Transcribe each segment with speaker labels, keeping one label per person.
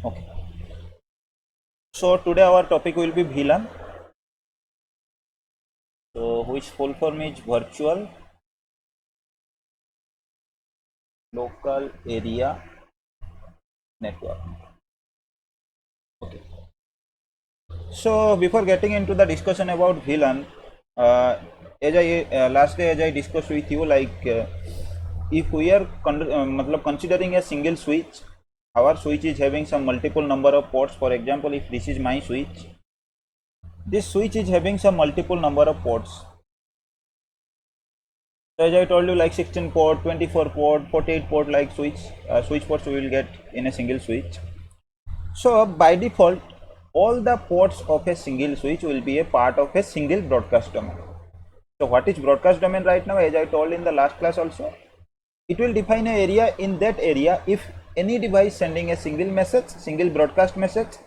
Speaker 1: Okay. So today our topic will be VLAN. So which full form is virtual local area network. Okay. So before getting into the discussion about VLAN, as I last day as I discussed with you, if we are considering a single switch, our switch is having some multiple number of ports. For example, if this is my switch, this switch is having some multiple number of ports. So as I told you, like 16 port, 24 port, 48 port, like switch ports we will get in a single switch. So by default, all the ports of a single switch will be a part of a single broadcast domain. So what is broadcast domain right now? As I told in the last class also, it will define an area. In that area, if any device sending a single message, single broadcast message,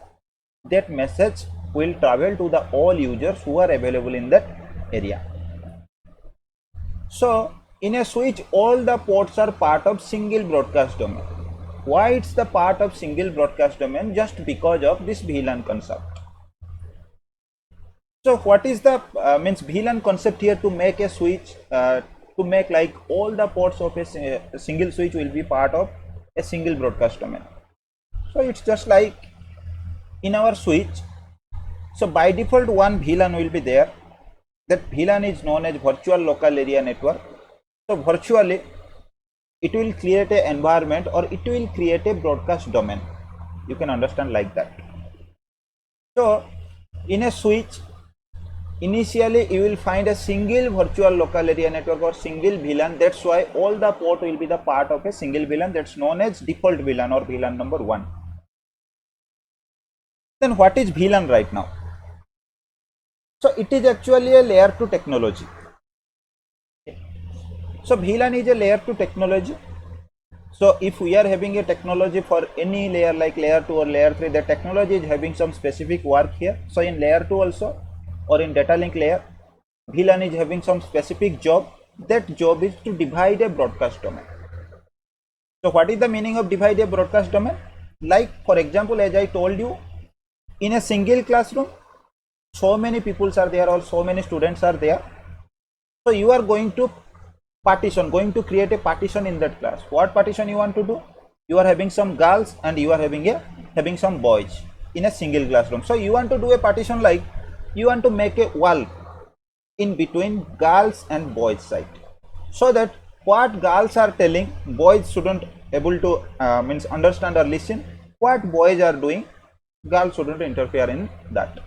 Speaker 1: that message will travel to the all users who are available in that area. So in a switch, all the ports are part of single broadcast domain. Why it's the part of single broadcast domain? Just because of this VLAN concept. So what is the means VLAN concept here? To make a switch, to make like all the ports of a single switch will be part of a single broadcast domain. So it's just like in our switch. So by default, one VLAN will be there. That VLAN is known as virtual local area network. So virtually, it will create an environment, or it will create a broadcast domain. You can understand like that. So in a switch, initially you will find a single virtual local area network or single VLAN. That's why all the port will be the part of a single VLAN. That's known as default VLAN or VLAN number 1. Then what is VLAN right now? So it is actually a layer 2 technology. So VLAN is a layer 2 technology. So if we are having a technology for any layer like layer 2 or layer 3, the technology is having some specific work here. So in layer 2 also, or in data link layer, VLAN is having some specific job. That job is to divide a broadcast domain. So what is the meaning of divide a broadcast domain? Like for example, as I told you, in a single classroom, so many people are there or so many students are there. So you are going to create a partition in that class. What partition you want to do? You are having some girls and you are having some boys in a single classroom. So you want to do a partition, like you want to make a wall in between girls and boys side, so that what girls are telling, boys shouldn't able to means understand or listen. What boys are doing, girls shouldn't interfere in that.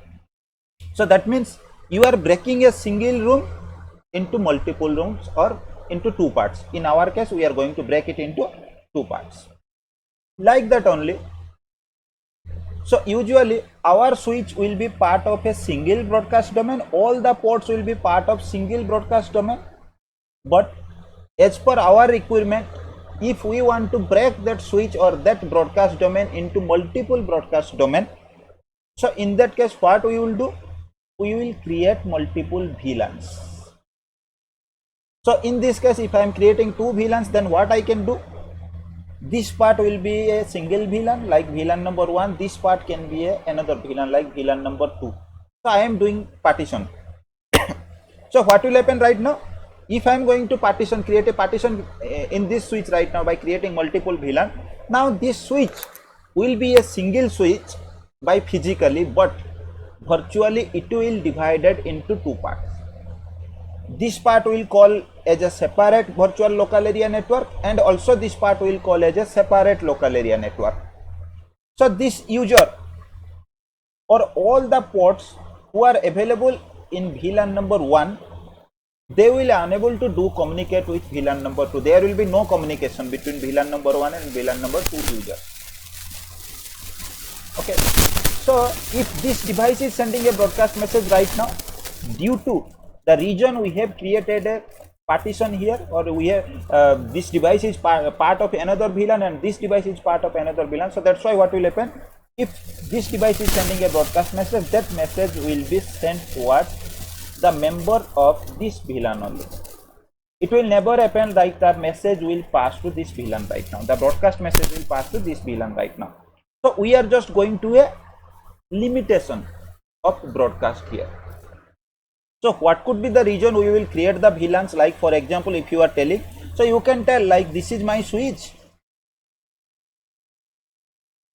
Speaker 1: So that means you are breaking a single room into multiple rooms or into two parts. In our case, we are going to break it into two parts. Like that only. So usually our switch will be part of a single broadcast domain. All the ports will be part of single broadcast domain. But as per our requirement, if we want to break that switch or that broadcast domain into multiple broadcast domain, so in that case, what we will do? We will create multiple VLANs. So in this case, if I am creating two VLANs, then what I can do? This part will be a single VLAN like VLAN number 1. This part can be another VLAN like VLAN number 2. So I am doing partition. So what will happen right now? If I am going to create a partition in this switch right now by creating multiple VLAN, now this switch will be a single switch by physically, but virtually it will divided into two parts. This part will call as a separate virtual local area network, and also this part will call as a separate local area network. So this user or all the ports who are available in VLAN number 1, they will unable to do communicate with VLAN number 2. There will be no communication between VLAN number 1 and VLAN number 2 user. Okay. So if this device is sending a broadcast message right now, due to the region we have created a partition here, or we have this device is part of another VLAN and this device is part of another VLAN. So that's why what will happen, if this device is sending a broadcast message, that message will be sent towards the member of this VLAN only. It will never happen like the message will pass to this VLAN right now. The broadcast message will pass to this VLAN right now. So we are just going to a limitation of broadcast here. So what could be the reason we will create the VLANs? Like for example, if you are telling, so you can tell like this is my switch.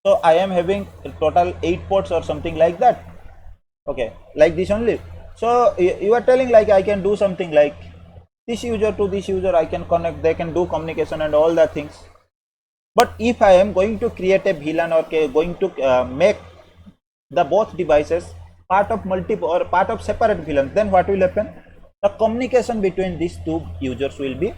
Speaker 1: So I am having total 8 ports or something like that. Okay, like this only. So you are telling like I can do something like this user to this user, I can connect, they can do communication and all the things. But if I am going to create a VLAN or going to make the both devices part of multiple or part of separate VLANs, then what will happen? The communication between these two users will be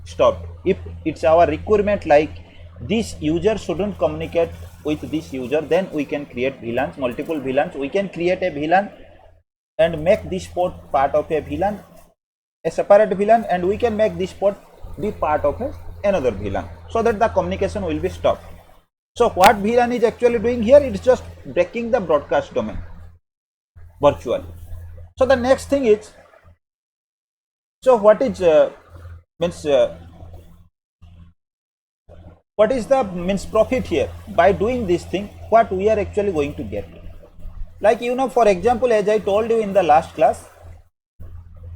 Speaker 1: stopped. If it's our requirement like this user shouldn't communicate with this user, then we can create VLANs, multiple VLANs. We can create a VLAN and make this port part of a VLAN, a separate VLAN, and we can make this port be part of another VLAN, so that the communication will be stopped. So what VLAN is actually doing here, it's just breaking the broadcast domain virtually. So the next thing is, so what is what is the profit here by doing this thing? What we are actually going to get? Like, you know, for example, as I told you in the last class,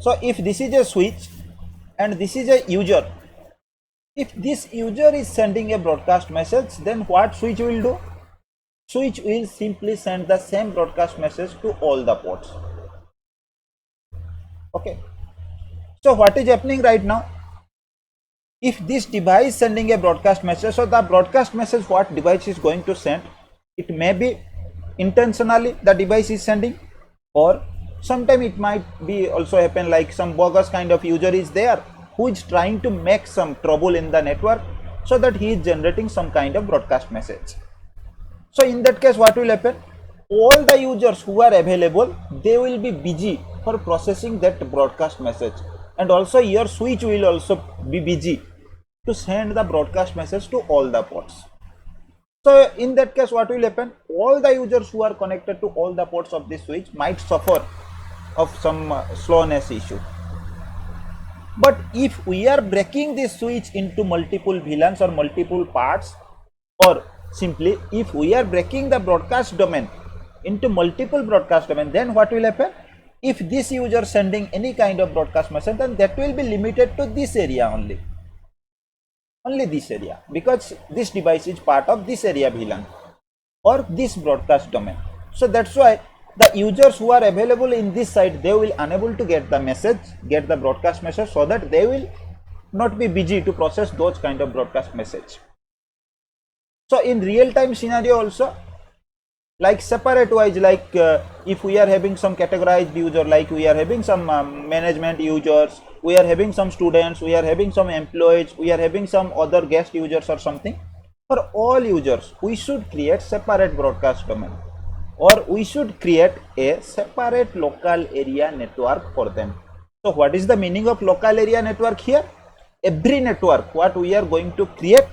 Speaker 1: so if this is a switch and this is a user, if this user is sending a broadcast message, then what switch will do? Switch will simply send the same broadcast message to all the ports. Okay. So what is happening right now? If this device sending a broadcast message, so the broadcast message what device is going to send, it may be intentionally the device is sending, or sometime it might be also happen like some bogus kind of user is there who is trying to make some trouble in the network, so that he is generating some kind of broadcast message. So in that case, what will happen? All the users who are available, they will be busy for processing that broadcast message, and also your switch will also be busy to send the broadcast message to all the ports. So in that case, what will happen? All the users who are connected to all the ports of this switch might suffer of some slowness issue. But if we are breaking this switch into multiple VLANs or multiple parts, or simply if we are breaking the broadcast domain into multiple broadcast domain, then what will happen? If this user sending any kind of broadcast message, then that will be limited to this area only this area, because this device is part of this area VLAN or this broadcast domain. So that's why the users who are available in this side, they will unable to get the message, get the broadcast message, so that they will not be busy to process those kind of broadcast message. So in real time scenario also, like separate wise, like if we are having some categorized user, like we are having some management users, we are having some students, we are having some employees, we are having some other guest users or something. For all users, we should create separate broadcast domain, or we should create a separate local area network for them. So what is the meaning of local area network here? Every network what we are going to create,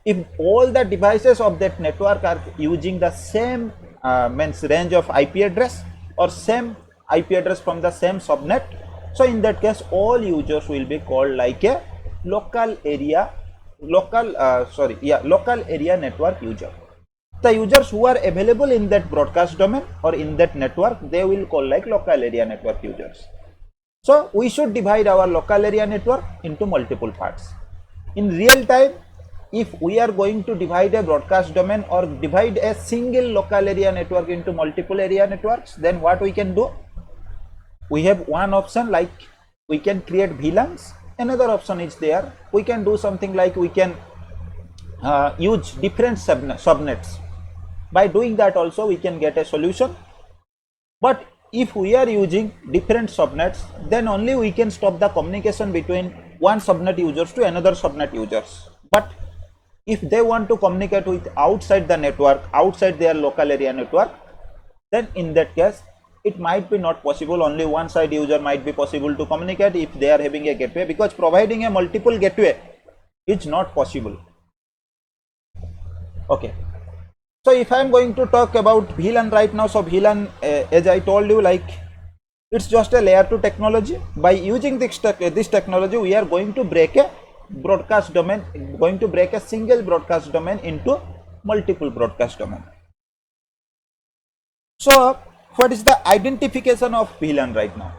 Speaker 1: if all the devices of that network are using the same range of IP address or same IP address from the same subnet, so in that case all users will be called like a local area network user. The users who are available in that broadcast domain or in that network, they will call like local area network users. So we should divide our local area network into multiple parts. In real time, if we are going to divide a broadcast domain or divide a single local area network into multiple area networks, then what we can do? We have one option like we can create VLANs. Another option is there. We can do something like we can use different subnets. By doing that also we can get a solution. But if we are using different subnets, then only we can stop the communication between one subnet users to another subnet users. But if they want to communicate with outside the network, outside their local area network, then in that case it might be not possible. Only one side user might be possible to communicate if they are having a gateway, because providing a multiple gateway is not possible. Okay. So if I am going to talk about VLAN right now, so VLAN, as I told you, like it's just a layer 2 technology. By using this technology, we are going to break a broadcast domain, going to break a single broadcast domain into multiple broadcast domain. So what is the identification of VLAN right now?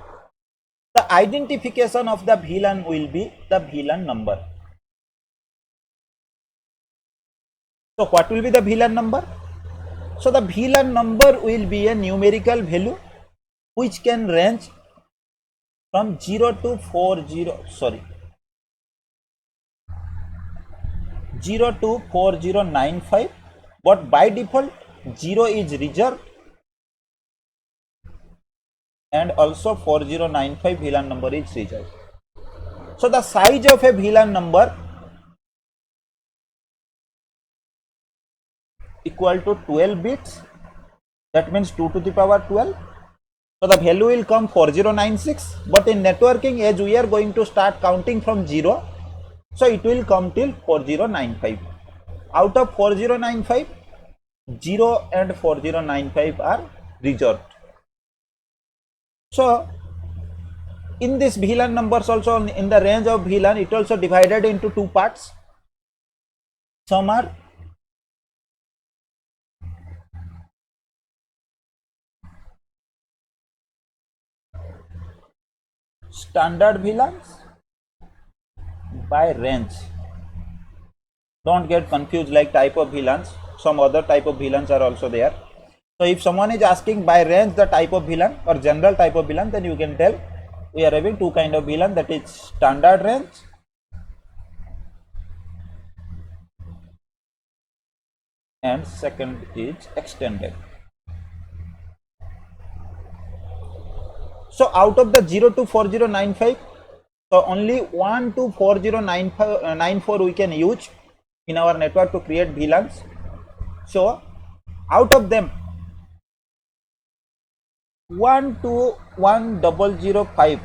Speaker 1: The identification of the VLAN will be the VLAN number. So what will be the VLAN number? So the VLAN number will be a numerical value which can range from 0 to 4095, but by default 0 is reserved and also 4095 VLAN number is reserved. So the size of a VLAN number equal to 12 bits, that means 2 to the power 12. So the value will come 4096, but in networking, as we are going to start counting from 0, so it will come till 4095. Out of 4095, 0 and 4095 are reserved. So in this VLAN numbers also, in the range of VLAN, it also divided into two parts. Some are standard VLANs by range. Don't get confused like type of VLANs. Some other type of VLANs are also there. So if someone is asking by range the type of VLAN or general type of VLAN, then you can tell we are having two kind of VLAN, that is standard range and second is extended. So out of the 0 to 4095, so only 1 to 4094 we can use in our network to create VLANs. So out of them 1 to 1005,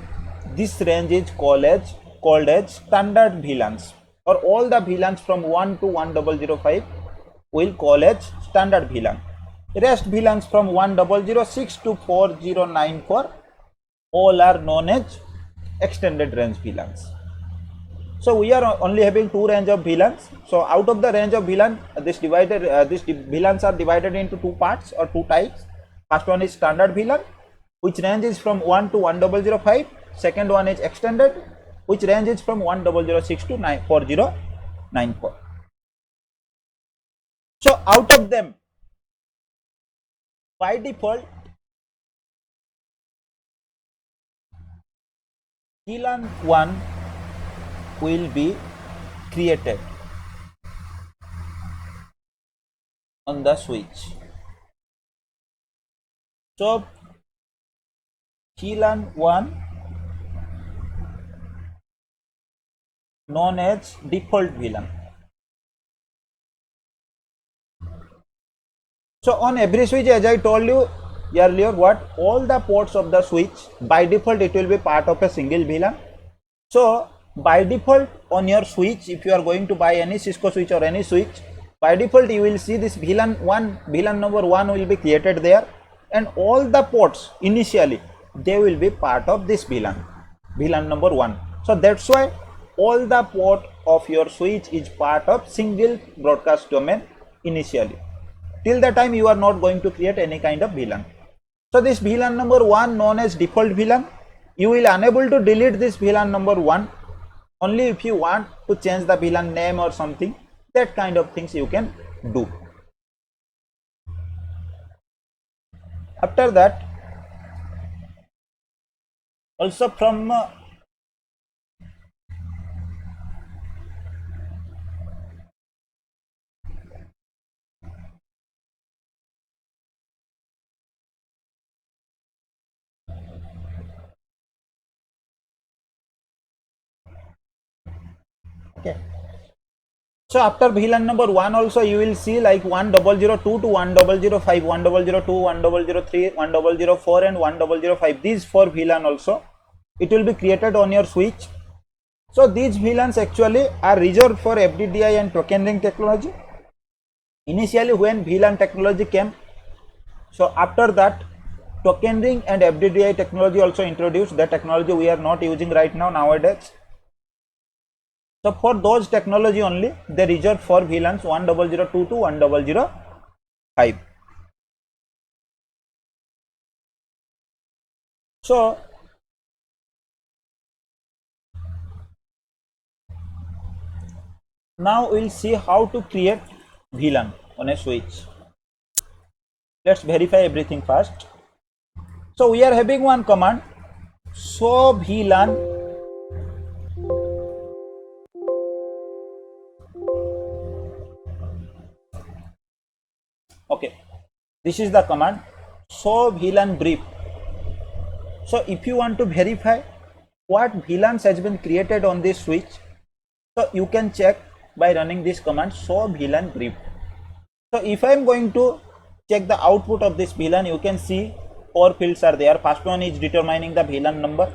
Speaker 1: this range is called as standard VLANs, or all the VLANs from 1 to 1005 will call as standard VLAN. Rest VLANs from 1006 to 4094 all are known as extended range VLANs. So we are only having two range of VLANs. So out of the range of VLAN, these VLANs are divided into two parts or two types. First one is standard VLAN, which range is from 1 to 1005. Second one is extended, which range is from 1006 to 4094. So out of them, by default, VLAN 1 will be created on the switch. So VLAN 1 known as default VLAN. So on every switch, as I told you earlier, what all the ports of the switch, by default it will be part of a single VLAN. So by default on your switch, if you are going to buy any Cisco switch or any switch, by default you will see this VLAN number 1 will be created there, and all the ports initially they will be part of this VLAN number 1. So that's why all the port of your switch is part of single broadcast domain initially, till the time you are not going to create any kind of VLAN. So this VLAN number 1 known as default VLAN, you will unable to delete this VLAN number 1. Only if you want to change the VLAN name or something, that kind of things you can do. After that, also from okay. So after VLAN number 1 also you will see like 1002 to 1005, 1002, 1003, 1004 and 1005. These 4 VLAN also it will be created on your switch. So these VLANs actually are reserved for FDDI and token ring technology. Initially when VLAN technology came, so after that token ring and FDDI technology also introduced. That technology we are not using right now nowadays. So for those technology only, they reserved for VLANs 1002 to 1005. So now we'll see how to create VLAN on a switch. Let's verify everything first. So we are having one command, show VLAN. Okay, this is the command, show VLAN brief. So if you want to verify what VLANs has been created on this switch, so you can check by running this command, show VLAN brief. So if I am going to check the output of this VLAN, you can see 4 fields are there. First one is determining the VLAN number.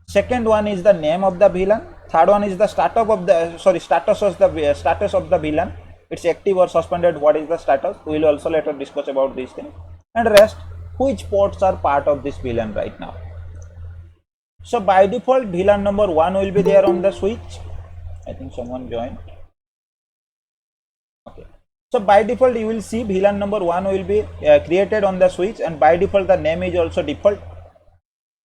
Speaker 1: Second one is the name of the VLAN. Third one is the status of the VLAN. It's active or suspended. What is the status? We will also later discuss about these things. And rest, which ports are part of this VLAN right now. So by default, VLAN number 1 will be there on the switch. I think someone joined. Okay. So by default, you will see VLAN number 1 will be created on the switch, and by default the name is also default.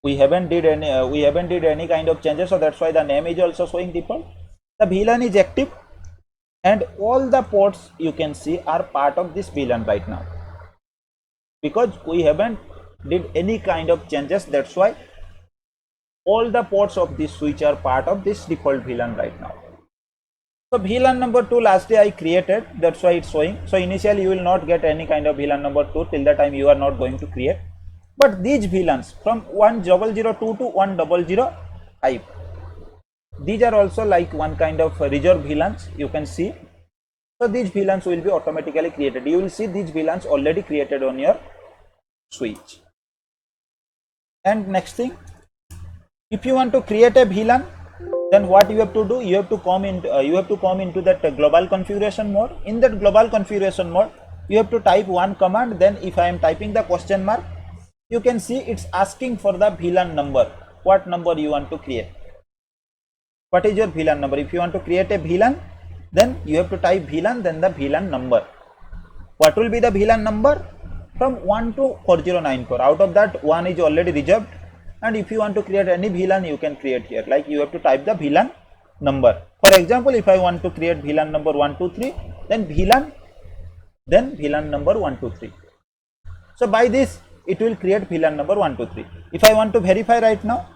Speaker 1: We haven't did any kind of changes, so that's why the name is also showing default. The VLAN is active, and all the ports you can see are part of this VLAN right now, because we haven't did any kind of changes. That's why all the ports of this switch are part of this default VLAN right now. So VLAN number 2 last day I created, that's why it's showing. So initially you will not get any kind of VLAN number 2 till the time you are not going to create. But these VLANs from 1002 to 1005, these are also like one kind of reserve VLANs, you can see. So these VLANs will be automatically created. You will see these VLANs already created on your switch. And next thing, if you want to create a VLAN, then what you have to do, you have to come into that global configuration mode. In that global configuration mode, you have to type one command. Then if I am typing the question mark, you can see it's asking for the VLAN number. What number you want to create? What is your VLAN number? If you want to create a VLAN, then you have to type VLAN, then the VLAN number. What will be the VLAN number? From 1 to 4094. Out of that, 1 is already reserved. And if you want to create any VLAN, you can create here. Like you have to type the VLAN number. For example, if I want to create VLAN number 123, then VLAN number 123. So by this, it will create VLAN number 123. If I want to verify right now,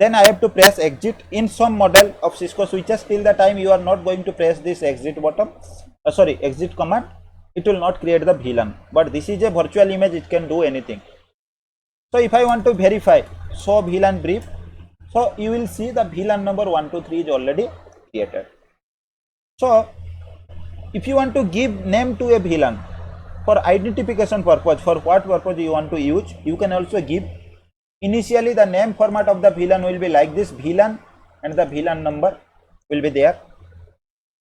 Speaker 1: then I have to press exit. In some model of Cisco switches, till the time you are not going to press this exit button, exit command, it will not create the VLAN. But this is a virtual image, it can do anything. So if I want to verify, show VLAN brief, so you will see the VLAN number 123 is already created. So if you want to give name to a VLAN for identification purpose, for what purpose you want to use, you can also give. Initially the name format of the VLAN will be like this, VLAN, and the VLAN number will be there.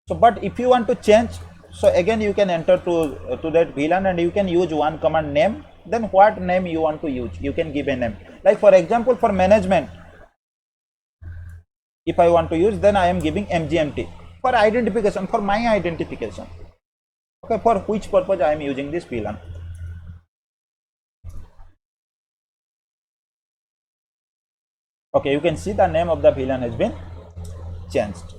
Speaker 1: So but if you want to change, so again you can enter to that VLAN, and you can use one command name. Then what name you want to use, you can give a name. Like for example, for management, if I want to use, then I am giving MGMT. For identification, for my identification, okay, for which purpose I am using this VLAN. Okay, you can see the name of the VLAN has been changed.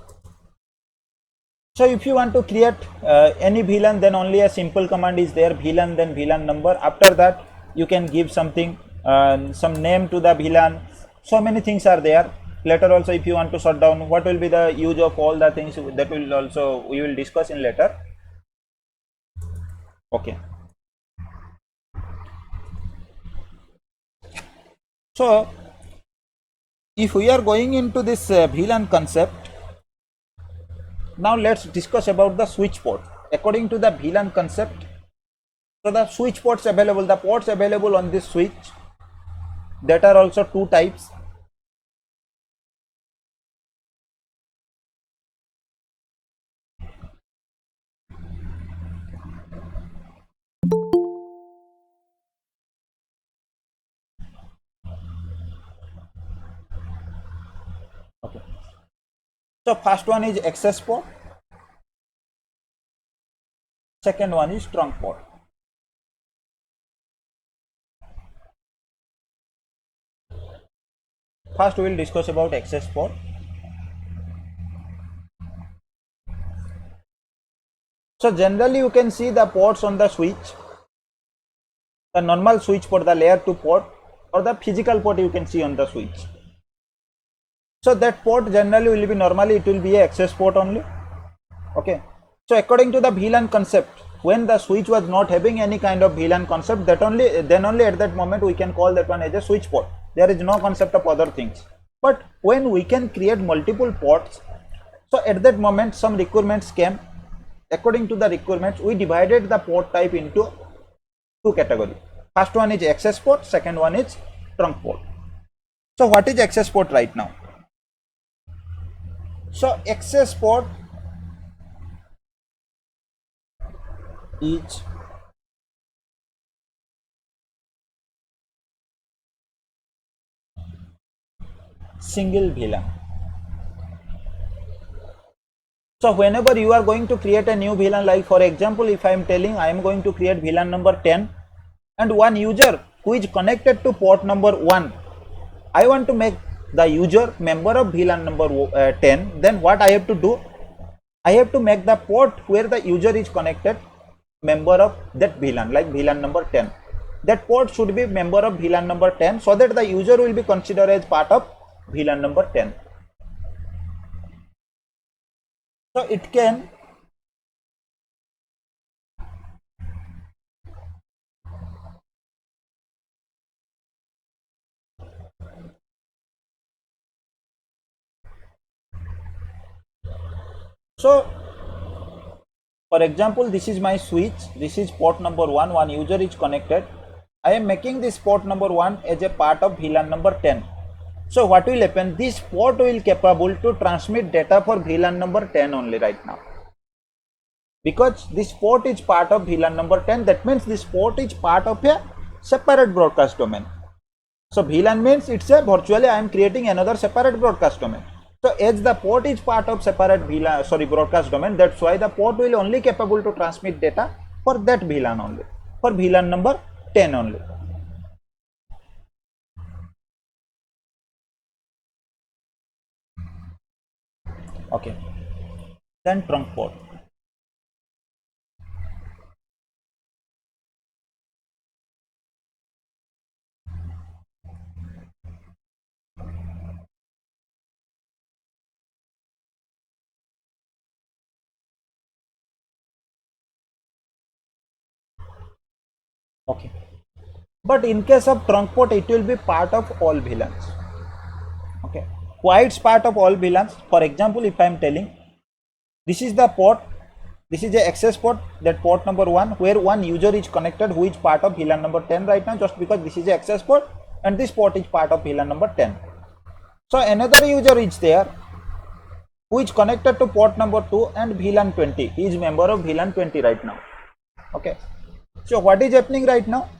Speaker 1: So if you want to create any VLAN, then only a simple command is there, VLAN, then VLAN number. After that, you can give something, some name to the VLAN. So many things are there. Later also, if you want to shut down, what will be the use of all the things, that will also we will discuss in later. Okay. So if we are going into this VLAN concept, now let's discuss about the switch port. According to the VLAN concept, so the switch ports available, the ports available on this switch, that are also two types. Okay. So first one is access port, second one is trunk port. First we will discuss about access port. So generally you can see the ports on the switch, the normal switch port, the layer 2 port, or the physical port you can see on the switch. So that port generally will be, normally it will be a access port only. Okay. So according to the VLAN concept, when the switch was not having any kind of VLAN concept, then only at that moment we can call that one as a switch port. There is no concept of other things. But when we can create multiple ports, so at that moment some requirements came. According to the requirements, we divided the port type into two categories. First one is access port, second one is trunk port. So what is access port right now? So access port is single VLAN. So whenever you are going to create a new VLAN, like for example, if I am telling I am going to create VLAN number 10 and one user who is connected to port number 1, I want to make the user member of VLAN number 10, then what I have to do? I have to make the port where the user is connected member of that VLAN, like VLAN number 10. That port should be member of VLAN number 10 so that the user will be considered as part of VLAN number 10. So it can so for example, this is my switch, this is port number 1, one user is connected. I am making this port number 1 as a part of VLAN number 10. So what will happen? This port will capable to transmit data for VLAN number 10 only right now. Because this port is part of VLAN number 10, that means this port is part of a separate broadcast domain. So VLAN means it's a virtually I am creating another separate broadcast domain. So as the port is part of separate VLAN, broadcast domain, that's why the port will only capable to transmit data for that VLAN only, for VLAN number 10 only. Okay. Then trunk port. Okay. But in case of trunk port, it will be part of all VLANs. Okay. Why it's part of all VLANs? For example, if I am telling this is the port, this is the access port, that port number 1 where one user is connected who is part of VLAN number 10 right now, just because this is the access port and this port is part of VLAN number 10. So another user is there who is connected to port number 2 and VLAN 20. He is member of VLAN 20 right now. Okay. So what is happening right now?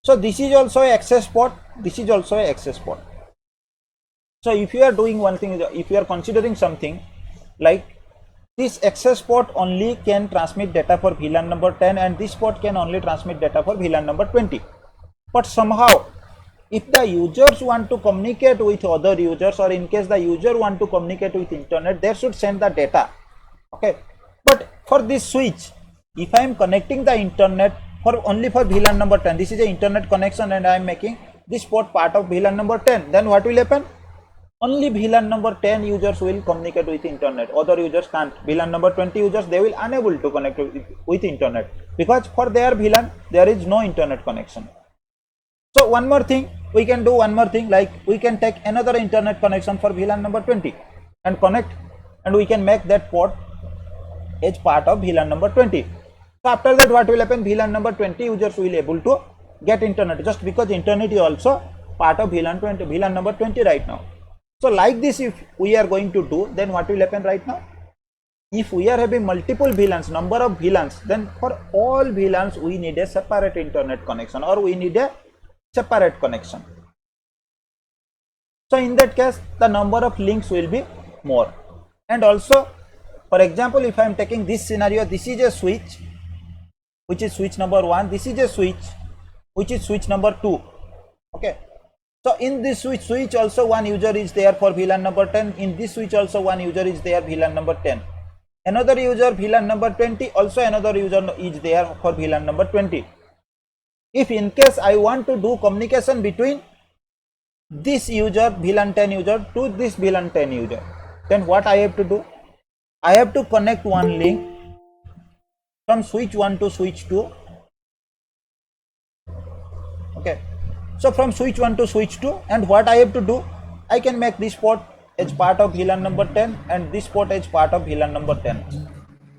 Speaker 1: So this is also a access port, this is also a access port. So if you are doing one thing, if you are considering something like this access port only can transmit data for VLAN number 10 and this port can only transmit data for VLAN number 20. But somehow if the users want to communicate with other users, or in case the user want to communicate with internet, they should send the data. Okay. But for this switch, if I am connecting the internet for only for VLAN number 10, this is an internet connection and I am making this port part of VLAN number 10, then what will happen? Only VLAN number 10 users will communicate with internet, other users can't. VLAN number 20 users, they will unable to connect with internet because for their VLAN there is no internet connection. So one more thing, we can do one more thing, like we can take another internet connection for VLAN number 20 and connect, and we can make that port as part of VLAN number 20. So after that what will happen? VLAN number 20 users will able to get internet, just because internet is also part of VLAN number 20 right now. So like this if we are going to do, then what will happen right now? If we are having multiple VLANs, number of VLANs, then for all VLANs we need a separate internet connection, or we need a separate connection. So in that case the number of links will be more. And also, for example, if I am taking this scenario, this is a switch which is switch number 1, this is a switch which is switch number 2. Okay, so in this switch also one user is there for VLAN number 10, in this switch also one user is there VLAN number 10, another user VLAN number 20, also another user is there for VLAN number 20. If in case I want to do communication between this user VLAN 10 user to this VLAN 10 user, then what I have to do? I have to connect one link from switch 1 to switch 2. Okay, so from switch 1 to switch 2, and what I have to do? I can make this port as part of VLAN number 10 and this port as part of VLAN number 10.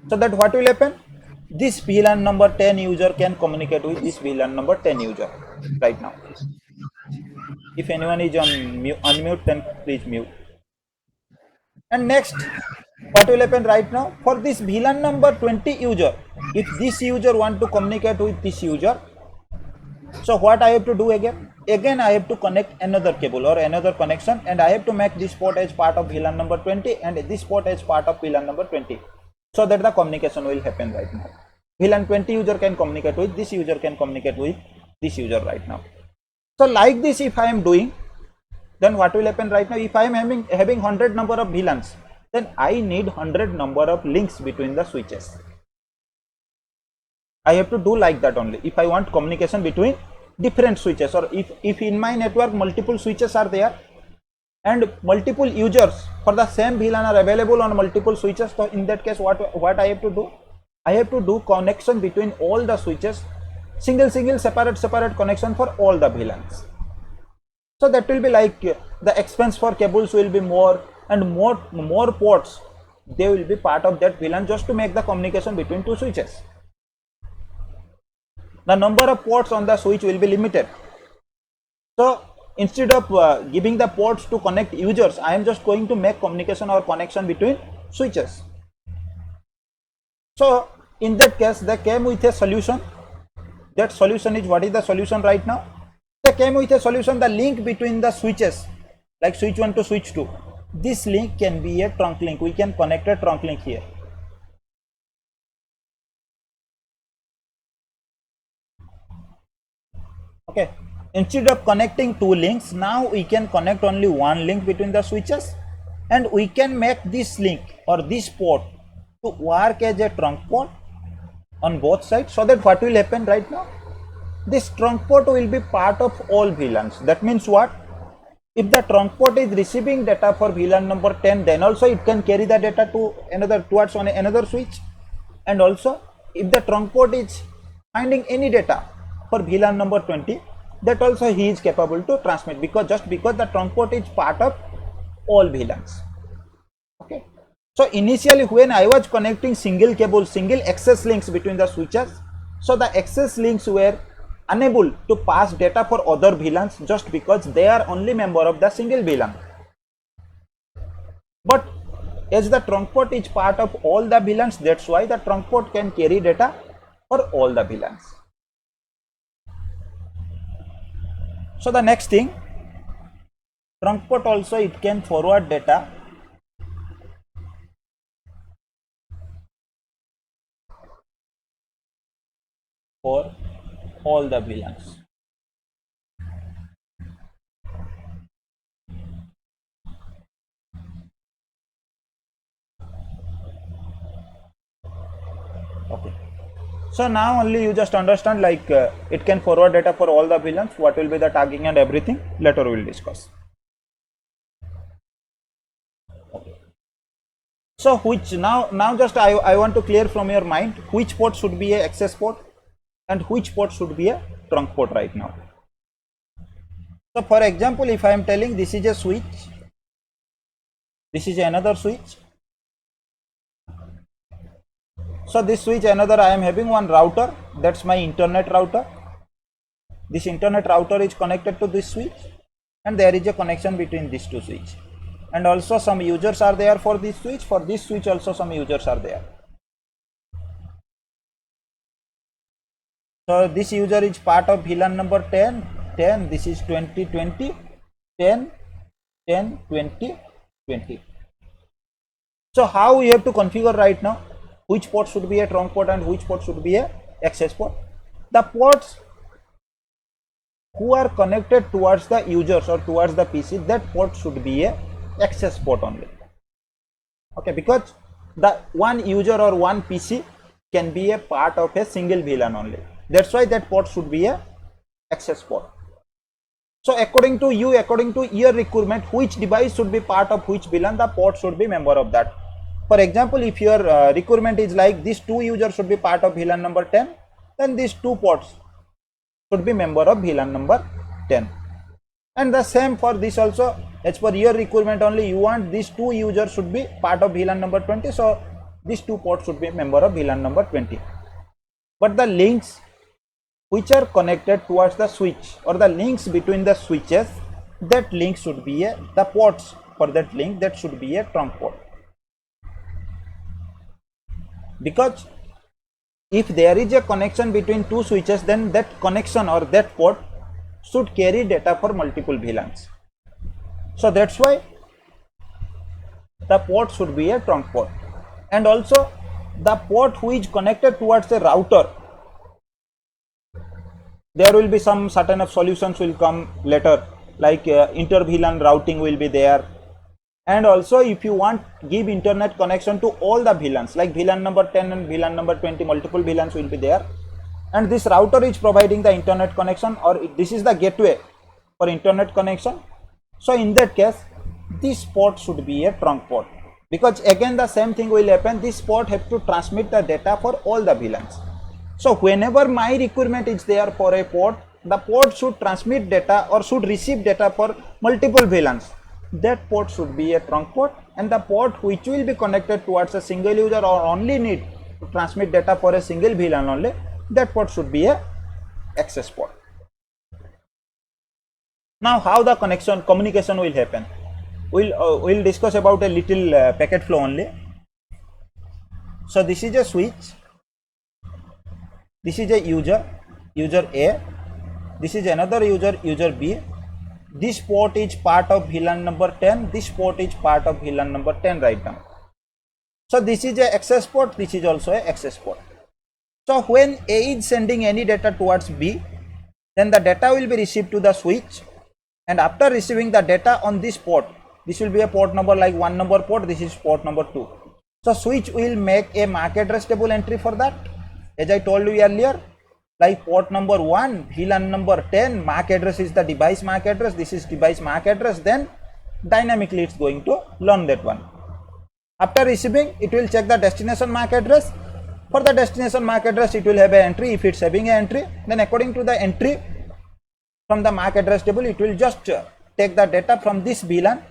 Speaker 1: So that what will happen? This VLAN number 10 user can communicate with this VLAN number 10 user right now. If anyone is on unmute, then please mute. And next, what will happen right now? For this VLAN number 20 user, if this user want to communicate with this user, so what I have to do again? Again I have to connect another cable or another connection, and I have to make this port as part of VLAN number 20 and this port as part of VLAN number 20, so that the communication will happen right now. VLAN 20 user can communicate with this user, can communicate with this user right now. So like this, if I am doing, then what will happen right now? If I am having 100 number of VLANs, then I need 100 number of links between the switches. I have to do like that only if I want communication between different switches, or if in my network multiple switches are there and multiple users for the same VLAN are available on multiple switches. So in that case, what I have to do? I have to do connection between all the switches, single separate connection for all the VLANs. So that will be like the expense for cables will be more, and more ports, they will be part of that VLAN just to make the communication between two switches. The number of ports on the switch will be limited. So instead of giving the ports to connect users, I am just going to make communication or connection between switches. So in that case, they came with a solution. That solution is, what is the solution right now? They came with a solution, the link between the switches, like switch 1 to switch 2. This link can be a trunk link. We can connect a trunk link here. Okay, instead of connecting two links, now we can connect only one link between the switches, and we can make this link or this port to work as a trunk port on both sides. So that what will happen right now? This trunk port will be part of all VLANs. That means what? If the trunk port is receiving data for VLAN number 10, then also it can carry the data to towards another switch. And also, if the trunk port is finding any data for VLAN number 20, that also he is capable to transmit, because the trunk port is part of all VLANs. Okay. So initially when I was connecting single cable, single access links between the switches, so the access links were unable to pass data for other VLANs just because they are only member of the single VLAN. But as the trunk port is part of all the VLANs, that's why the trunk port can carry data for all the VLANs. So the next thing, trunk port also it can forward data for all the VLANs. Okay. So now only you just understand, like it can forward data for all the VLANs, what will be the tagging and everything, later we will discuss. Okay. So which now just I want to clear from your mind which port should be a access port and which port should be a trunk port right now. So for example, if I am telling this is a switch, this is another switch. So this switch another, I am having one router, that's my internet router. This internet router is connected to this switch, and there is a connection between these two switches. And also some users are there for this switch. For this switch also some users are there. So this user is part of VLAN number 10, this is 20, 20, 10, 10, 20, 20. So how we have to configure right now? Which port should be a trunk port and which port should be a access port? The ports who are connected towards the users or towards the PC, that port should be a access port only. Okay, because the one user or one PC can be a part of a single VLAN only. That's why that port should be a access port. So according to you, according to your requirement, which device should be part of which VLAN, the port should be member of that. For example, if your requirement is like these two users should be part of VLAN number 10, then these two ports should be member of VLAN number 10. And the same for this also, as per your requirement only, you want these two users should be part of VLAN number 20, so these two ports should be member of VLAN number 20. But the links which are connected towards the switch or the links between the switches, that link should be the ports for that link, that should be a trunk port. Because if there is a connection between two switches, then that connection or that port should carry data for multiple VLANs. So that's why the port should be a trunk port. And also the port which is connected towards a router, there will be some certain of solutions will come later, like inter VLAN routing will be there. And also if you want give internet connection to all the VLANs, like VLAN number 10 and VLAN number 20, multiple VLANs will be there, and this router is providing the internet connection, or this is the gateway for internet connection. So in that case, this port should be a trunk port, because again the same thing will happen, this port have to transmit the data for all the VLANs. So whenever my requirement is there for a port, the port should transmit data or should receive data for multiple VLANs. That port should be a trunk port, and the port which will be connected towards a single user or only need to transmit data for a single VLAN only, that port should be a access port. Now how the communication will happen, we'll discuss about a little packet flow only. So this is a switch, this is a user A, this is another user B. This port is part of VLAN number 10, this port is part of VLAN number 10 right now. So this is a access port, this is also a access port. So when A is sending any data towards B, then the data will be received to the switch, and after receiving the data on this port, this will be a port number like 1 number port, this is port number 2. So switch will make a MAC address table entry for that, as I told you earlier. Like port number 1, VLAN number 10, MAC address is the device MAC address, this is device MAC address, then dynamically it's going to learn that one. After receiving, it will check the destination MAC address. For the destination MAC address, it will have an entry. If it's having an entry, then according to the entry from the MAC address table, it will just take the data from this VLAN,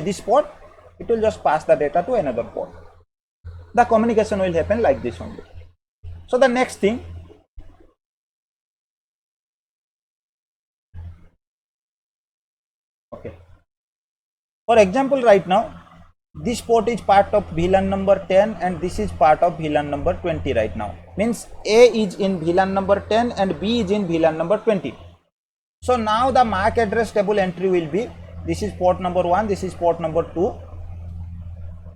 Speaker 1: this port, it will just pass the data to another port. The communication will happen like this only. So the next thing, okay, for example, right now this port is part of VLAN number 10 and this is part of VLAN number 20 right now. Means A is in VLAN number 10 and B is in VLAN number 20. So now the MAC address table entry will be, this is port number 1, this is port number 2.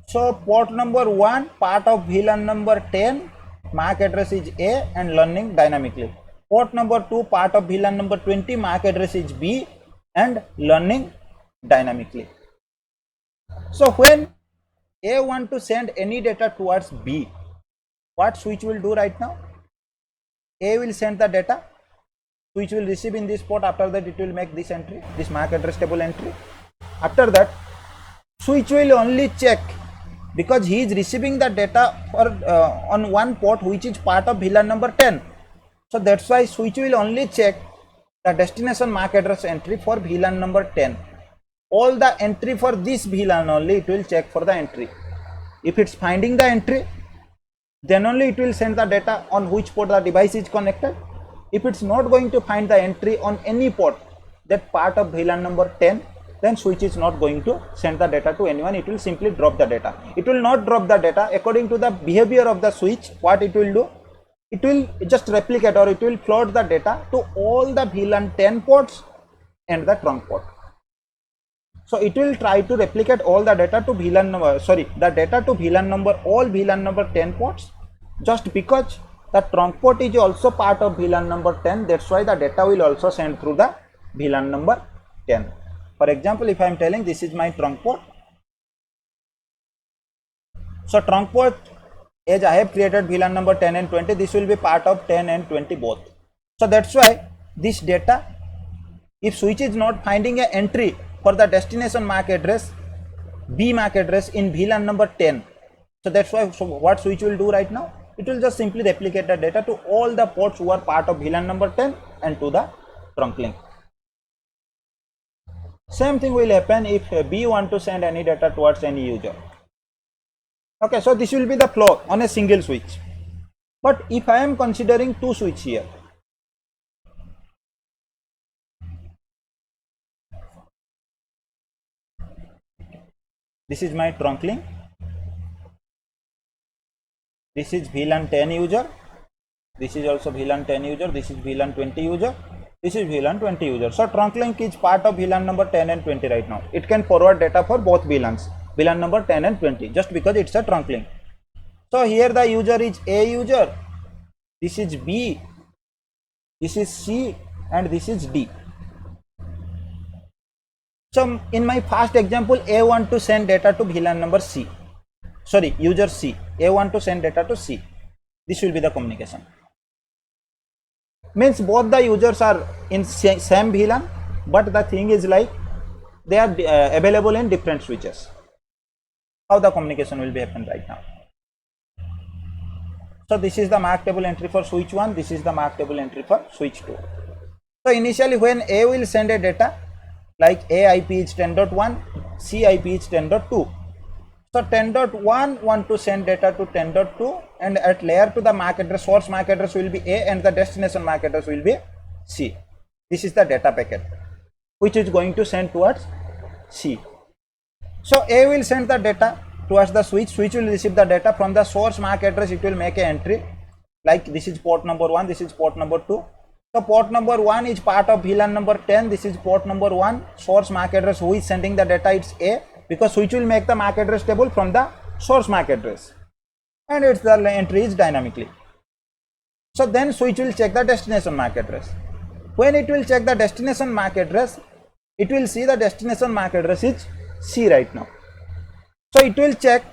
Speaker 1: So port number 1 part of VLAN number 10, MAC address is A and learning dynamically. Port number 2 part of VLAN number 20, MAC address is B and learning dynamically. So when A want to send any data towards B, what switch will do right now? A will send the data, switch will receive in this port, after that it will make this entry, this MAC address table entry. After that, switch will only check, because he is receiving the data for on one port which is part of VLAN number 10. So that's why switch will only check the destination MAC address entry for VLAN number 10. All the entry for this VLAN only it will check for the entry. If it's finding the entry, then only it will send the data on which port the device is connected. If it's not going to find the entry on any port that part of VLAN number 10, then switch is not going to send the data to anyone, it will simply drop the data. It will not drop the data according to the behavior of the switch. What it will do, it will just replicate or it will float the data to all the VLAN 10 ports and the trunk port. So it will try to replicate all the data to VLAN number, the data to VLAN number, all VLAN number 10 ports, just because the trunk port is also part of VLAN number 10. That's why the data will also send through the VLAN number 10. For example, if I am telling this is my trunk port. So trunk port, as I have created VLAN number 10 and 20, this will be part of 10 and 20 both. So that's why this data, if switch is not finding an entry for the destination MAC address, B MAC address in VLAN number 10, so that's why what switch will do right now, it will just simply replicate the data to all the ports who are part of VLAN number 10 and to the trunk link. Same thing will happen if B want to send any data towards any user. Okay, so this will be the flow on a single switch. But if I am considering two switch here, this is my trunk link, this is VLAN 10 user, this is also VLAN 10 user, this is VLAN 20 user, this is VLAN 20 user. So trunk link is part of VLAN number 10 and 20 right now. It can forward data for both VLANs, VLAN number 10 and 20, just because it's a trunk link. So here the user is A user, this is B, this is C, and this is D. So in my first example, A want to send data to VLAN number C, user C, A want to send data to C. This will be the communication. Means both the users are in same VLAN, but the thing is like they are available in different switches. How the communication will be happen right now. So this is the MAC table entry for switch 1, this is the MAC table entry for switch 2. So initially when A will send a data, like A IP is 10.1, C IP is 10.2. So 10.1 want to send data to 10.2, and at layer 2 the MAC address, source MAC address will be A and the destination MAC address will be C. This is the data packet which is going to send towards C. So A will send the data towards the switch, switch will receive the data from the source MAC address, it will make an entry, like this is port number 1, this is port number 2. So port number 1 is part of VLAN number 10, this is port number 1, source MAC address, who is sending the data, it's A, because switch will make the MAC address table from the source MAC address, and it's the entry is dynamically. So then switch will check the destination MAC address. When it will check the destination MAC address, it will see the destination MAC address is C right now. So it will check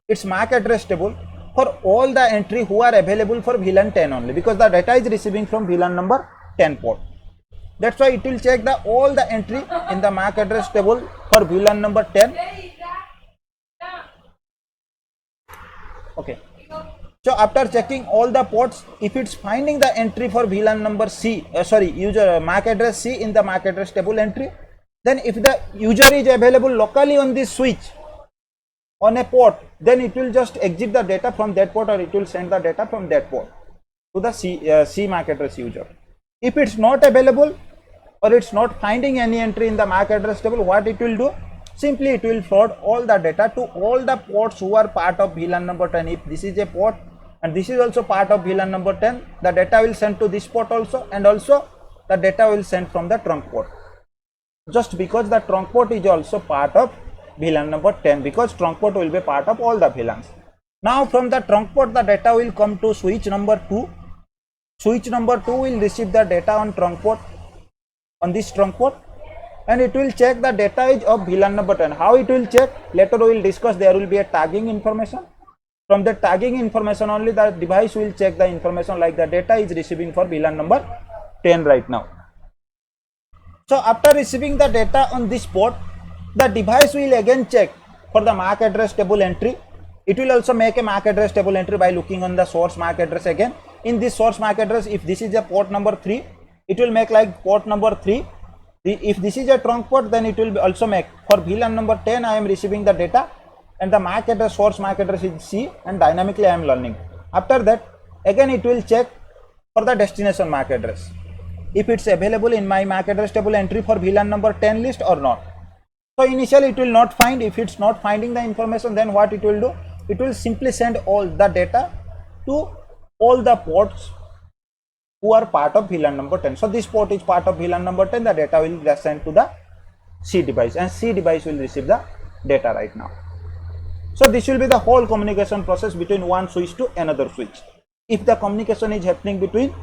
Speaker 1: its MAC address table for all the entry who are available for VLAN 10 only, because the data is receiving from VLAN number 10 port. That's why it will check the all the entry in the MAC address table for VLAN number 10. Okay. So after checking all the ports, if it's finding the entry for VLAN number C, user MAC address C in the MAC address table entry, then if the user is available locally on this switch on a port, then it will just exit the data from that port, or it will send the data from that port to the C MAC address user. If it's not available or it's not finding any entry in the MAC address table, what it will do? Simply it will forward all the data to all the ports who are part of VLAN number 10. If this is a port and this is also part of VLAN number 10, the data will send to this port also, and also the data will send from the trunk port, just because the trunk port is also part of VLAN number 10, because trunk port will be part of all the VLANs. Now from the trunk port the data will come to switch number 2. Switch number 2 will receive the data on trunk port, on this trunk port, and it will check the data is of VLAN number 10. How it will check? Later we will discuss. There will be a tagging information. From the tagging information only the device will check the information, like the data is receiving for VLAN number 10 right now. So after receiving the data on this port, the device will again check for the MAC address table entry. It will also make a MAC address table entry by looking on the source MAC address again. In this source MAC address, if this is a port number 3, it will make like port number 3. If this is a trunk port, then it will also make for VLAN number 10 I am receiving the data, and the MAC address, source MAC address is C, and dynamically I am learning. After that again it will check for the destination MAC address, if it's available in my MAC address table entry for VLAN number 10 list or not. So initially it will not find. If it's not finding the information, then what it will do? It will simply send all the data to all the ports who are part of VLAN number 10. So this port is part of VLAN number 10, the data will get sent to the C device, and C device will receive the data right now. So this will be the whole communication process between one switch to another switch. If the communication is happening between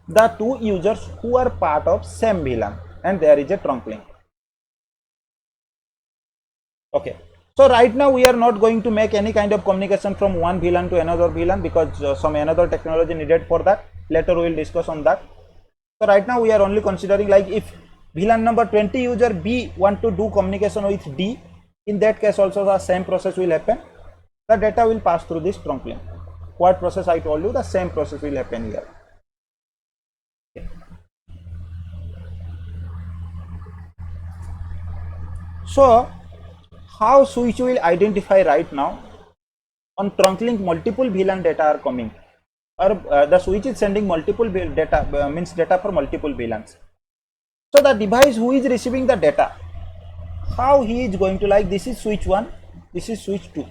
Speaker 1: the two users who are part of same VLAN and there is a trunk link. Okay. So right now we are not going to make any kind of communication from one VLAN to another VLAN because some another technology needed for that. Later we will discuss on that. So right now we are only considering like if VLAN number 20 user B want to do communication with D, in that case also the same process will happen. The data will pass through this trunk link. What process I told you, the same process will happen here. Okay. So how switch will identify right now? On trunk link multiple VLAN data are coming, or the switch is sending multiple data, means data for multiple VLANs. So the device who is receiving the data, how he is going to, like this is switch 1, this is switch 2,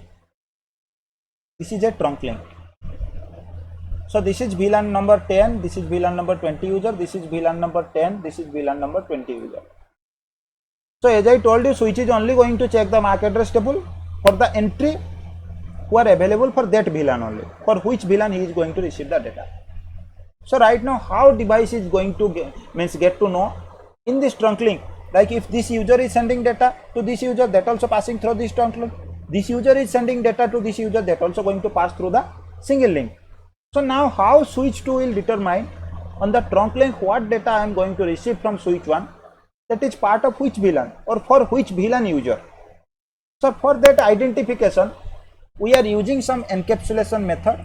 Speaker 1: this is a trunk link. So this is VLAN number 10, this is VLAN number 20 user, this is VLAN number 10, this is VLAN number 20 user. So as I told you, switch is only going to check the MAC address table for the entry who are available for that VLAN only, for which VLAN he is going to receive the data. So right now how device is going to get to know in this trunk link, like if this user is sending data to this user, that also passing through this trunk link. This user is sending data to this user, that also going to pass through the single link. So now how switch 2 will determine on the trunk link what data I am going to receive from switch 1, that is part of which VLAN or for which VLAN user. So for that identification we are using some encapsulation method,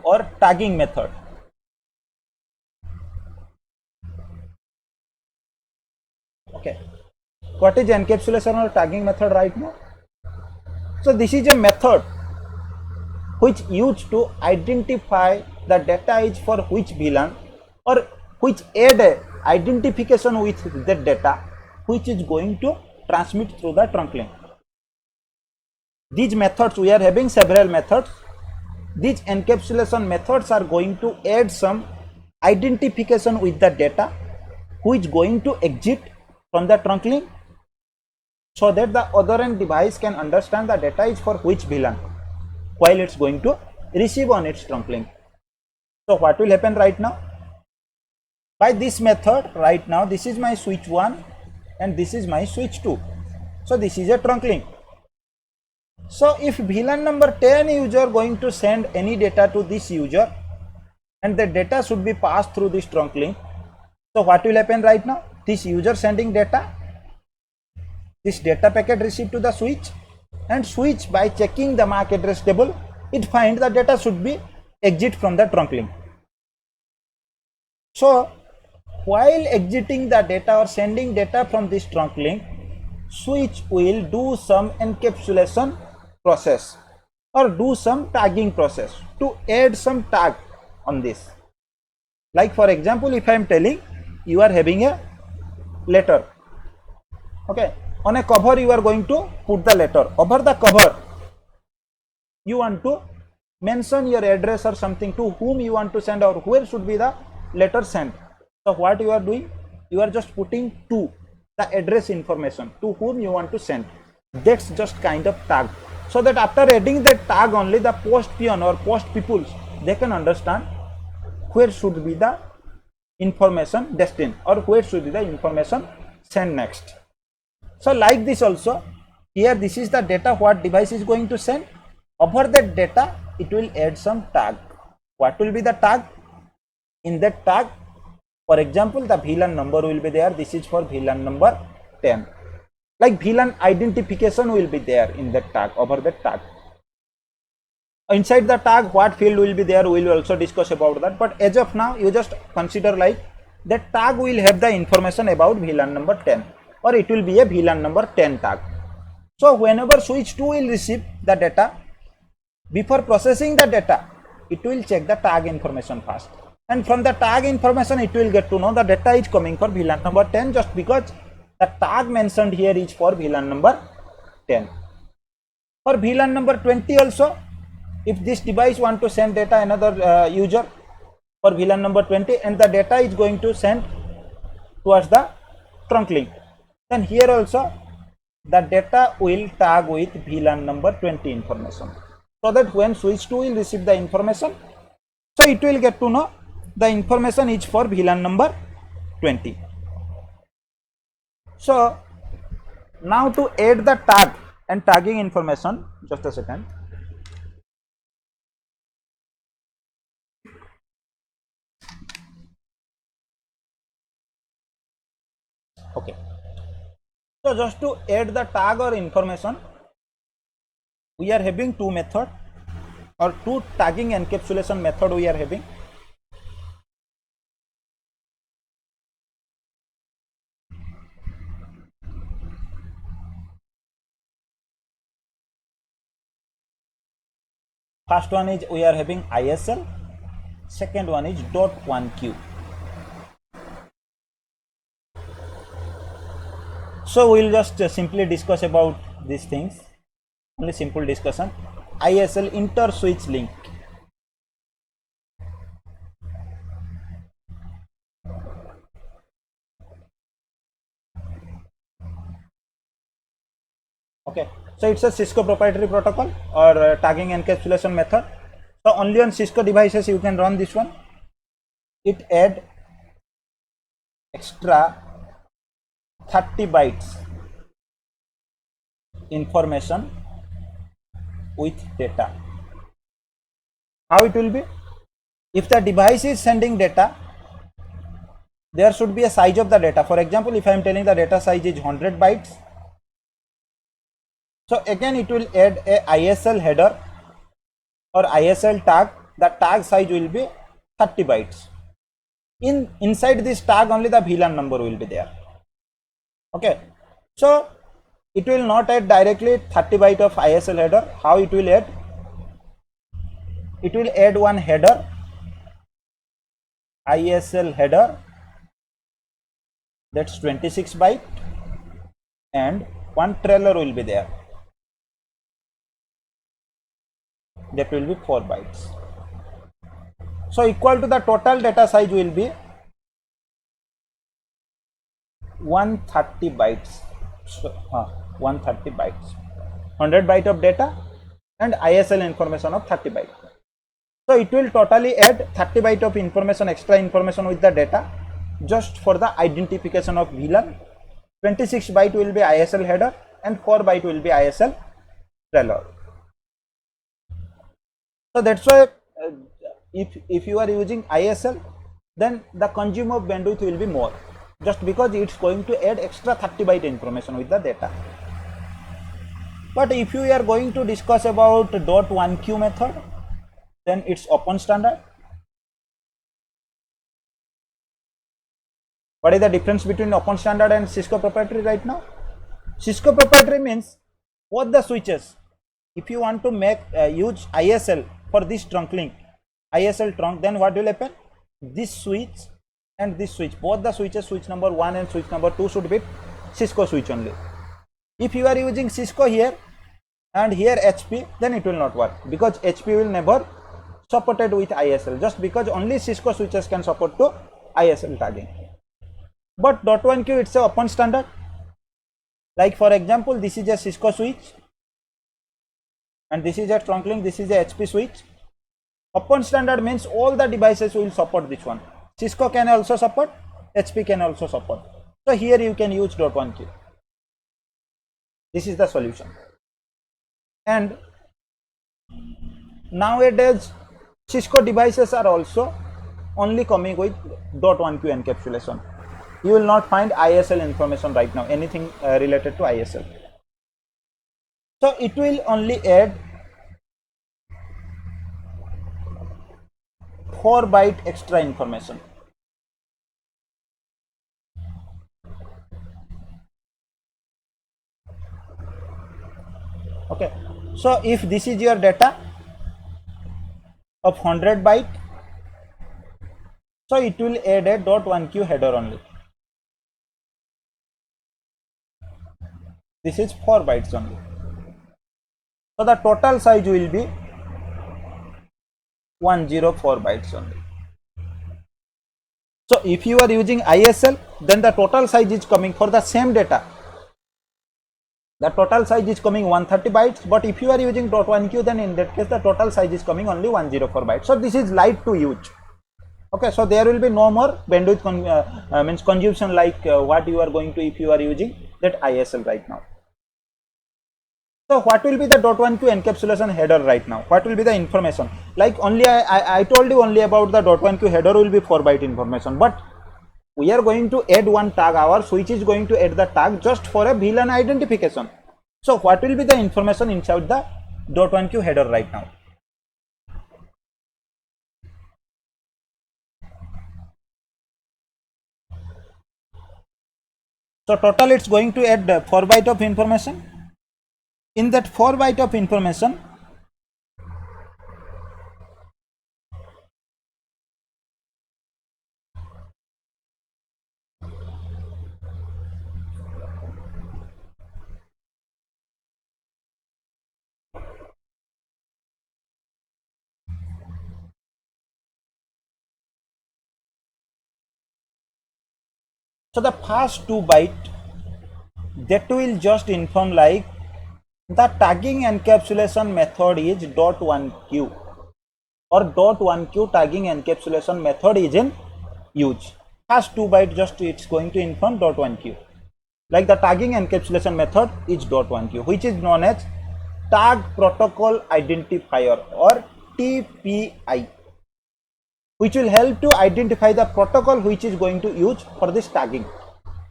Speaker 1: or tagging method. Okay, what is encapsulation or tagging method right now? So this is a method which used to identify the data is for which VLAN, or which add a identification with the data which is going to transmit through the trunk link. These methods, we are having several methods. These encapsulation methods are going to add some identification with the data which is going to exit from the trunk link, so that the other end device can understand the data is for which VLAN while it's going to receive on its trunk link. So what will happen right now? By this method, right now this is my switch 1 and this is my switch 2. So this is a trunk link. So if VLAN number 10 user going to send any data to this user and the data should be passed through this trunk link, so what will happen right now? This user sending data, this data packet received to the switch, and switch by checking the MAC address table, it finds the data should be exit from the trunk link. So while exiting the data or sending data from this trunk link, switch will do some encapsulation process or do some tagging process to add some tag on this. Like for example, if I am telling you are having a letter, okay, on a cover you are going to put the letter. Over the cover you want to mention your address or something to whom you want to send or where should be the letter sent. So what you are doing, you are just putting to the address information to whom you want to send. That's just kind of tag, so that after adding that tag only the post peon or post peoples, they can understand where should be the information destined or where should be the information sent next. So like this also, here this is the data what device is going to send. Over that data it will add some tag. What will be the tag? In that tag, for example, the VLAN number will be there. This is for VLAN number 10. Like VLAN identification will be there in that tag, over that tag. Inside the tag, what field will be there, we will also discuss about that. But as of now, you just consider like that tag will have the information about VLAN number 10, or it will be a VLAN number 10 tag. So whenever switch 2 will receive the data, before processing the data, it will check the tag information first. And from the tag information, it will get to know the data is coming for VLAN number 10 just because the tag mentioned here is for VLAN number 10. For VLAN number 20 also, if this device want to send data another user, for VLAN number 20, and the data is going to send towards the trunk link. Then here also the data will tag with VLAN number 20 information, so that when switch 2 will receive the information, so it will get to know the information is for VLAN number 20. So now to add the tag and tagging information, just a second. Okay, so just to add the tag or information, we are having two method or two tagging encapsulation method we are having. First one is we are having ISL, second one is .1q. So we will just simply discuss about these things, only simple discussion. ISL, inter switch link. Okay, so it's a Cisco proprietary protocol or tagging encapsulation method. So only on Cisco devices you can run this one. It add extra 30 bytes information with data. How it will be? If the device is sending data, there should be a size of the data. For example, if I am telling the data size is 100 bytes, so again it will add a ISL header or ISL tag. The tag size will be 30 bytes. Inside this tag only the VLAN number will be there. Okay, so it will not add directly 30 byte of ISL header. How it will add? It will add one header, ISL header, that's 26 byte, and one trailer will be there, that will be 4 bytes. So equal to the total data size will be 130 bytes. So, 130 bytes, 100 byte of data and ISL information of 30 byte. So it will totally add 30 byte of information, extra information with the data, just for the identification of VLAN. 26 byte will be ISL header and 4 byte will be ISL trailer. So that's why if you are using ISL, then the consumer bandwidth will be more, just because it's going to add extra 30 byte information with the data. But if you are going to discuss about .1q method, then it's open standard. What is the difference between open standard and Cisco proprietary right now? Cisco proprietary means both the switches. If you want to make use ISL for this trunk link, ISL trunk, then what will happen? This switch and this switch, both the switches, switch number 1 and switch number 2 should be Cisco switch only. If you are using Cisco here and here HP, then it will not work, because HP will never supported with ISL, just because only Cisco switches can support to ISL tagging. But .1q, it's a open standard. Like for example, this is a Cisco switch and this is a trunk link, this is a HP switch. Open standard means all the devices will support this one. Cisco can also support, HP can also support. So here you can use .1q. This is the solution. And nowadays Cisco devices are also only coming with .1q encapsulation. You will not find ISL information right now, anything related to ISL. So it will only add 4 byte extra information. Okay, so if this is your data of 100 byte, so it will add a .1q header only. This is 4 bytes only. So the total size will be 104 bytes only. So if you are using ISL, then the total size is coming for the same data. The total size is coming 130 bytes, but if you are using .1q, then in that case the total size is coming only 104 bytes. So this is light to use. Okay, so there will be no more bandwidth means consumption like what you are going to if you are using that ISL right now. So what will be the .1q encapsulation header right now? What will be the information? Like only I told you only about the .1q header will be 4 byte information, but we are going to add one tag ours, which is going to add the tag just for a VLAN identification. So what will be the information inside the .1q header right now? So total it's going to add 4 byte of information. In that 4 byte of information, so the first 2 byte that will just inform like the tagging encapsulation method is .1q or .1q tagging encapsulation method is in use. First 2 byte just it's going to inform .1q. Like the tagging encapsulation method is .1q, which is known as tag protocol identifier or TPI, which will help to identify the protocol which is going to use for this tagging.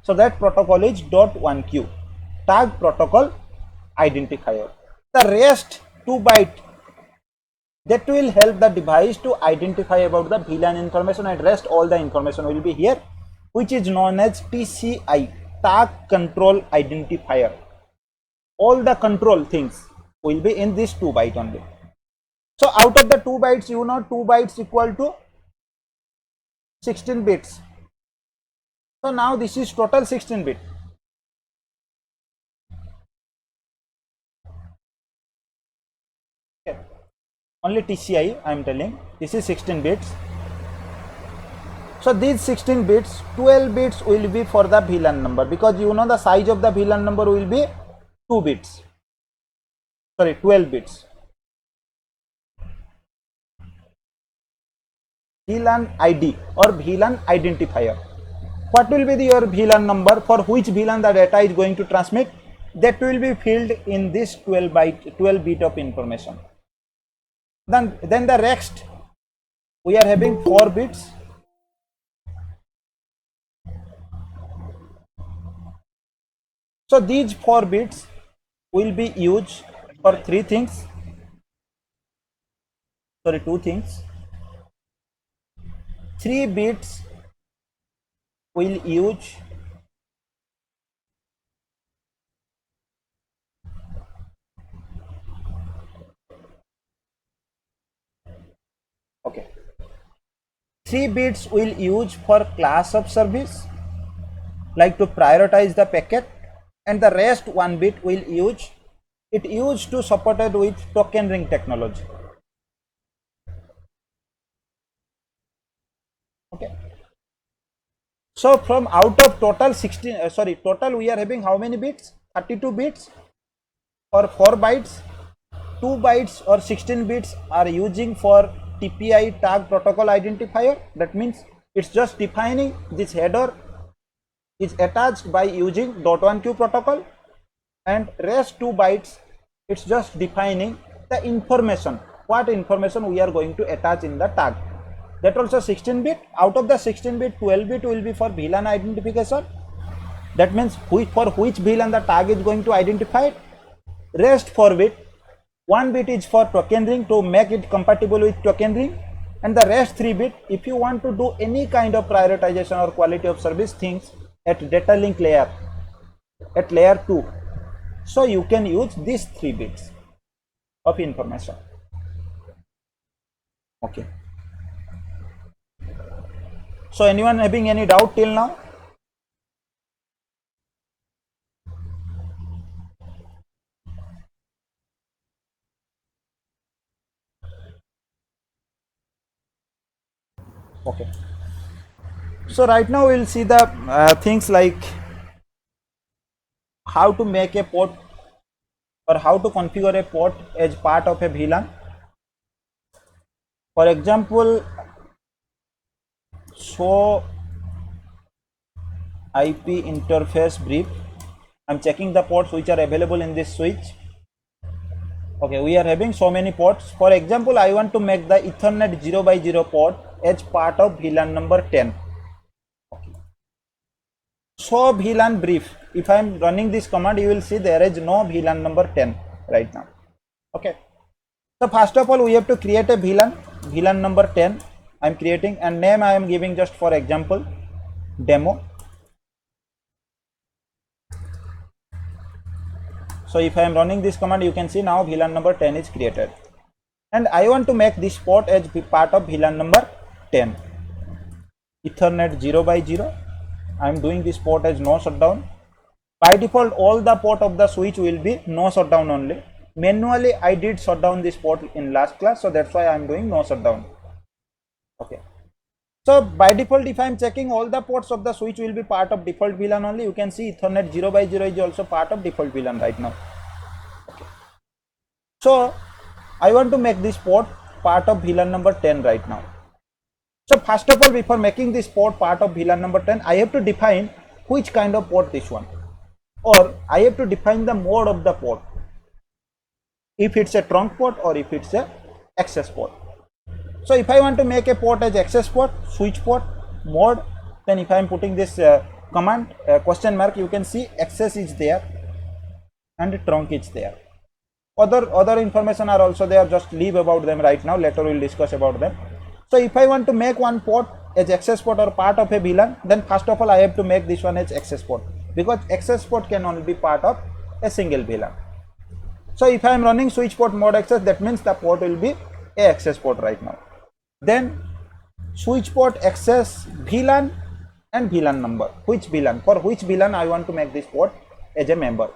Speaker 1: So that protocol is .1q, tag protocol identifier. The rest 2 byte that will help the device to identify about the VLAN information, and rest all the information will be here, which is known as TCI, tag control identifier. All the control things will be in this 2 byte only. So out of the 2 bytes, 2 bytes equal to 16 bits. So now this is total 16 bit. Okay. Only TCI I am telling, this is 16 bits. So these 16 bits, 12 bits will be for the VLAN number, because the size of the VLAN number will be 2 bits. Sorry, 12 bits. VLAN ID or VLAN identifier. What will be your VLAN number, for which VLAN the data is going to transmit? That will be filled in this 12 bit of information. Then the rest we are having 4 bits. So these 4 bits will be used for 3 things. Sorry, 2 things. 3 bits will use okay. 3 bits will use for class of service, like to prioritize the packet, and the rest 1 bit will use it used to supported with token ring technology. Okay. So from out of total 16, total we are having how many bits? 32 bits or 4 bytes. 2 bytes or 16 bits are using for TPI, tag protocol identifier. That means it's just defining this header is attached by using .1q protocol, and rest 2 bytes it's just defining the information, what information we are going to attach in the tag. That also 16 bit. Out of the 16 bit, 12 bit will be for VLAN identification. That means for which VLAN the tag is going to identify it. Rest 4 bit, 1 bit is for token ring to make it compatible with token ring, and the rest 3 bit if you want to do any kind of prioritization or quality of service things at data link layer, at layer 2, so you can use these 3 bits of information. Okay. So anyone having any doubt till now? Okay. So right now we'll see the things like how to make a port or how to configure a port as part of a VLAN. For example, show IP interface brief. I'm checking the ports which are available in this switch. Okay, we are having so many ports. For example, I want to make the Ethernet 0x0 port as part of VLAN number 10. Okay. Show VLAN brief. If I am running this command, you will see there is no VLAN number 10 right now. Okay. So first of all, we have to create a VLAN number 10. I am creating, and name I am giving just for example demo. So if I am running this command, you can see now VLAN number 10 is created, and I want to make this port as part of VLAN number 10. Ethernet 0x0. I am doing this port as no shutdown. By default, all the port of the switch will be no shutdown only. Manually, I did shut down this port in last class, so that's why I am doing no shutdown. Okay. So by default, if I am checking, all the ports of the switch will be part of default VLAN only. You can see Ethernet 0x0 is also part of default VLAN right now. Okay. So I want to make this port part of VLAN number 10 right now. So first of all, before making this port part of VLAN number 10, I have to define which kind of port this one, or I have to define the mode of the port. If it's a trunk port or if it's a access port. So if I want to make a port as access port, switch port, mode, then if I am putting this command question mark, you can see access is there and trunk is there. Other information are also there, just leave about them right now, later we will discuss about them. So if I want to make one port as access port or part of a VLAN, then first of all I have to make this one as access port, because access port can only be part of a single VLAN. So if I am running switch port mode access, that means the port will be a access port right now. Then switch port access VLAN and VLAN number. Which VLAN? For which VLAN I want to make this port as a member.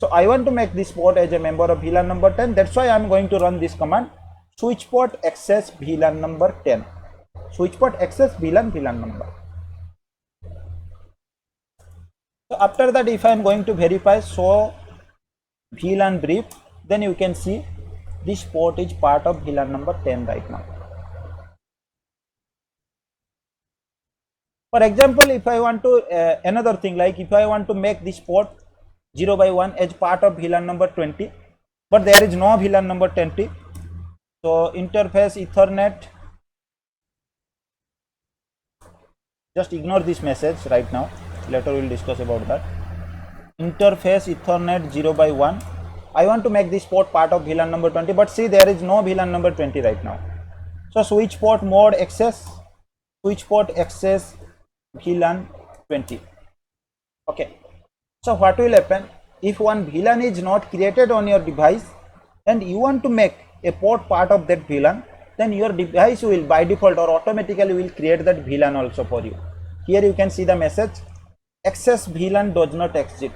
Speaker 1: So I want to make this port as a member of VLAN number 10. That's why I am going to run this command, switch port access VLAN number 10. Switch port access VLAN number. So after that, if I am going to verify show VLAN brief, then you can see this port is part of VLAN number 10 right now. For example, if I want to another thing, like if I want to make this port 0x1 as part of VLAN number 20, but there is no VLAN number 20. So interface Ethernet, just ignore this message right now, later we will discuss about that. Interface Ethernet 0x1. I want to make this port part of VLAN number 20, but see there is no VLAN number 20 right now. So switch port mode access, switch port access VLAN 20. Okay. So what will happen if one VLAN is not created on your device and you want to make a port part of that VLAN, then your device will by default or automatically will create that VLAN also for you. Here you can see the message, access VLAN does not exist.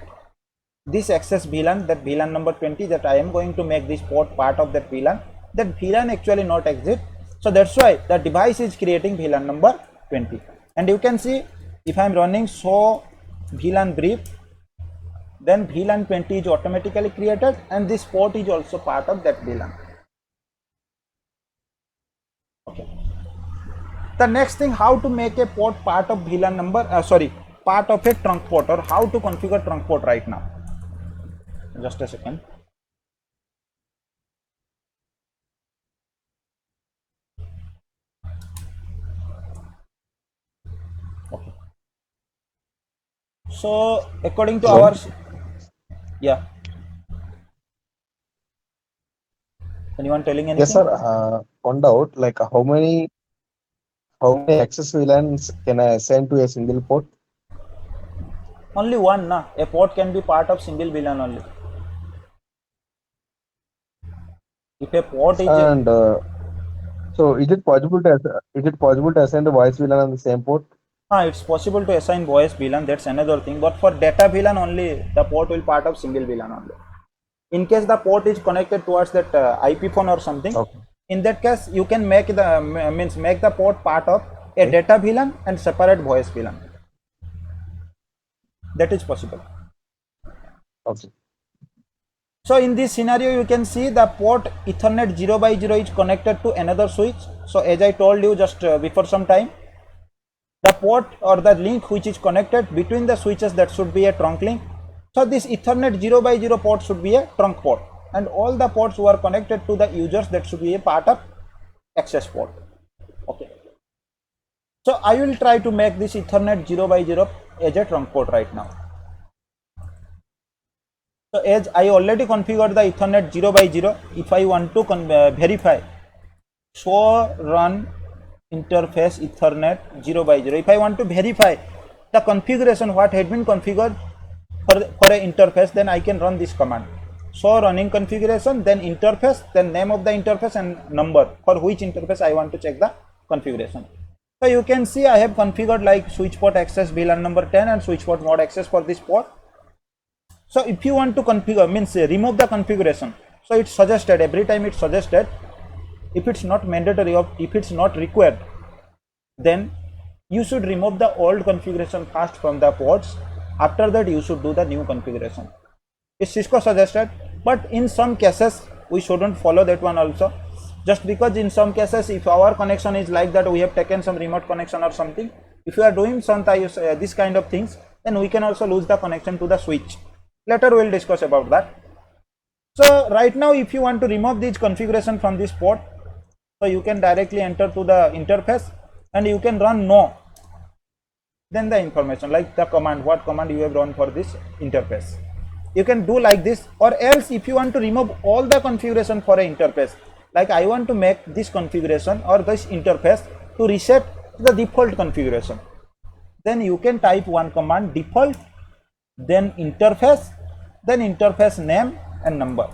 Speaker 1: This access VLAN, that VLAN number 20 that I am going to make this port part of that VLAN actually not exist. So that's why the device is creating VLAN number 20. And you can see if I am running show VLAN brief, then VLAN 20 is automatically created and this port is also part of that VLAN. Okay. The next thing, how to make a port part of VLAN number, part of a trunk port, or how to configure trunk port right now. Just a second. Okay. So according to our, yeah. Anyone telling anything?
Speaker 2: Yes, sir. One doubt, like how many access VLANs can I assign to a single port?
Speaker 1: Only one, na. A port can be part of single VLAN only. If a port is
Speaker 2: And so is it possible to assign the voice VLAN on the same port?
Speaker 1: it's possible to assign voice VLAN, that's another thing, but for data VLAN only the port will part of single VLAN only. In case the port is connected towards that IP phone or something,
Speaker 2: Okay.
Speaker 1: in that case you can make the port part of a data VLAN and separate voice VLAN. That is possible.
Speaker 2: Okay.
Speaker 1: So in this scenario, you can see the port Ethernet 0x0 is connected to another switch. So as I told you just before some time, the port or the link which is connected between the switches, that should be a trunk link. So this Ethernet 0x0 port should be a trunk port, and all the ports who are connected to the users, that should be a part of access port. Okay. So I will try to make this Ethernet 0x0 as a trunk port right now. So as I already configured the Ethernet 0x0, if I want to verify show run interface Ethernet 0x0, if I want to verify the configuration what had been configured for a interface, then I can run this command. So running configuration, then interface, then name of the interface and number for which interface I want to check the configuration. So you can see I have configured like switch port access VLAN number 10 and switch port mode access for this port. So if you want to configure, means remove the configuration, so it's suggested, every time it's suggested, if it's not mandatory or if it's not required, then you should remove the old configuration first from the ports. After that you should do the new configuration. It's Cisco suggested, but in some cases we shouldn't follow that one also, just because in some cases if our connection is like that, we have taken some remote connection or something, if you are doing some this kind of things, then we can also lose the connection to the switch. Later we will discuss about that. So right now if you want to remove this configuration from this port, so you can directly enter to the interface and you can run no, then the information like the command, what command you have run for this interface. You can do like this, or else if you want to remove all the configuration for an interface, like I want to make this configuration or this interface to reset the default configuration, then you can type one command default, then interface name and number.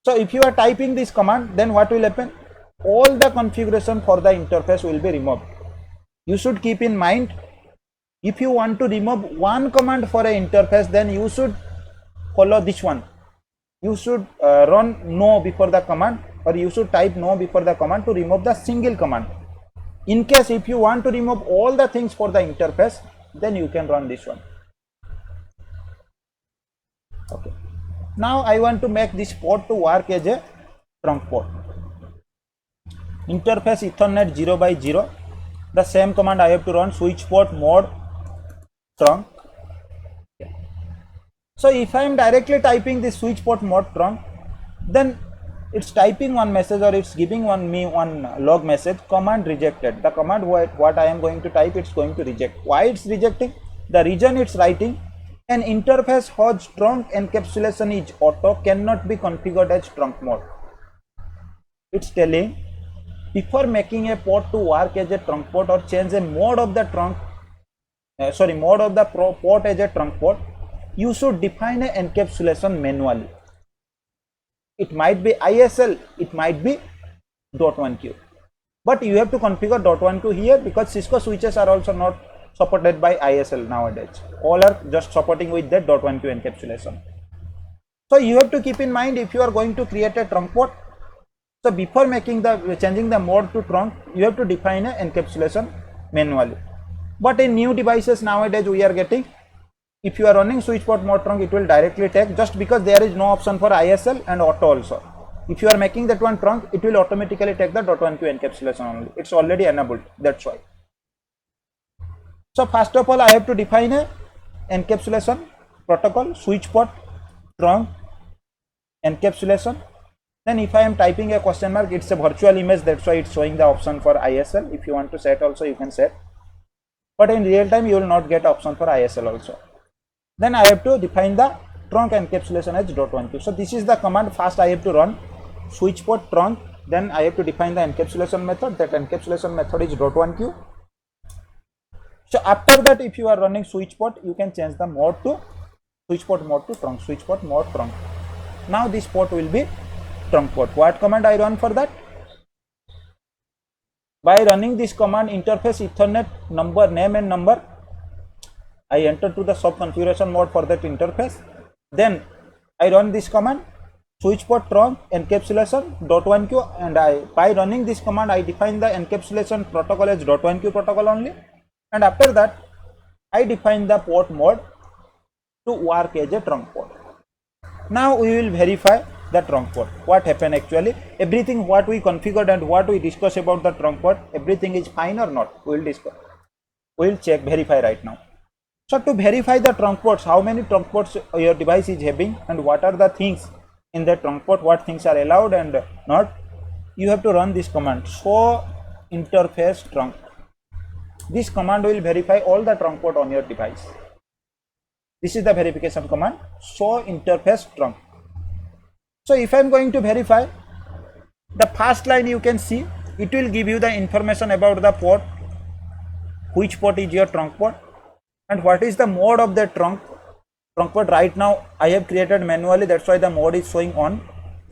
Speaker 1: So if you are typing this command, then what will happen? All the configuration for the interface will be removed. You should keep in mind, if you want to remove one command for an interface, then you should follow this one. You should run no before the command, or you should type no before the command to remove the single command. In case if you want to remove all the things for the interface, then you can run this one. Okay. Now I want to make this port to work as a trunk port. Interface Ethernet 0x0. The same command I have to run, switch port mode trunk. Okay. So if I am directly typing this switch port mode trunk, then it's typing one message, or it's giving me one log message, command rejected. The command what I am going to type, it's going to reject. Why it's rejecting? The reason it's writing, an interface whose trunk encapsulation is auto cannot be configured as trunk mode. It's telling, before making a port to work as a trunk port or change a mode of the trunk, mode of the port as a trunk port, you should define an encapsulation manually. It might be ISL, it might be .1q, but you have to configure .1q here, because Cisco switches are also not supported by ISL nowadays. All are just supporting with that .1q encapsulation. So you have to keep in mind, if you are going to create a trunk port, so before changing the mode to trunk, you have to define an encapsulation manually. But in new devices nowadays we are getting, if you are running switch port mode trunk, it will directly take, just because there is no option for ISL and auto also. If you are making that one trunk, it will automatically take the .1q encapsulation only. It's already enabled, that's why. So first of all, I have to define a encapsulation protocol, switch port trunk encapsulation. Then if I am typing a question mark, it's a virtual image, that's why it's showing the option for ISL. If you want to set also, you can set, but in real time you will not get option for ISL also. Then I have to define the trunk encapsulation as .1q. So this is the command. First I have to run switch port trunk, then I have to define the encapsulation method. That encapsulation method is .1q. So after that, if you are running switch port, you can change the mode to switch port mode to trunk, switch port mode trunk. Now this port will be trunk port. What command I run for that? By running this command, interface Ethernet number, name and number, I enter to the sub configuration mode for that interface. Then I run this command, switch port trunk encapsulation .1q, and by running this command I define the encapsulation protocol as .1q protocol only, and after that I define the port mode to work as a trunk port. Now we will verify the trunk port. What happened actually? Everything what we configured and what we discussed about the trunk port, everything is fine or not? We will discuss. We will check, verify right now. So to verify the trunk ports, how many trunk ports your device is having and what are the things in the trunk port, what things are allowed and not, you have to run this command, show interface trunk. This command will verify all the trunk port on your device. This is the verification command, show interface trunk. So if I am going to verify, the first line you can see, it will give you the information about the port, which port is your trunk port and what is the mode of the trunk port. Right now I have created manually, that's why the mode is showing on.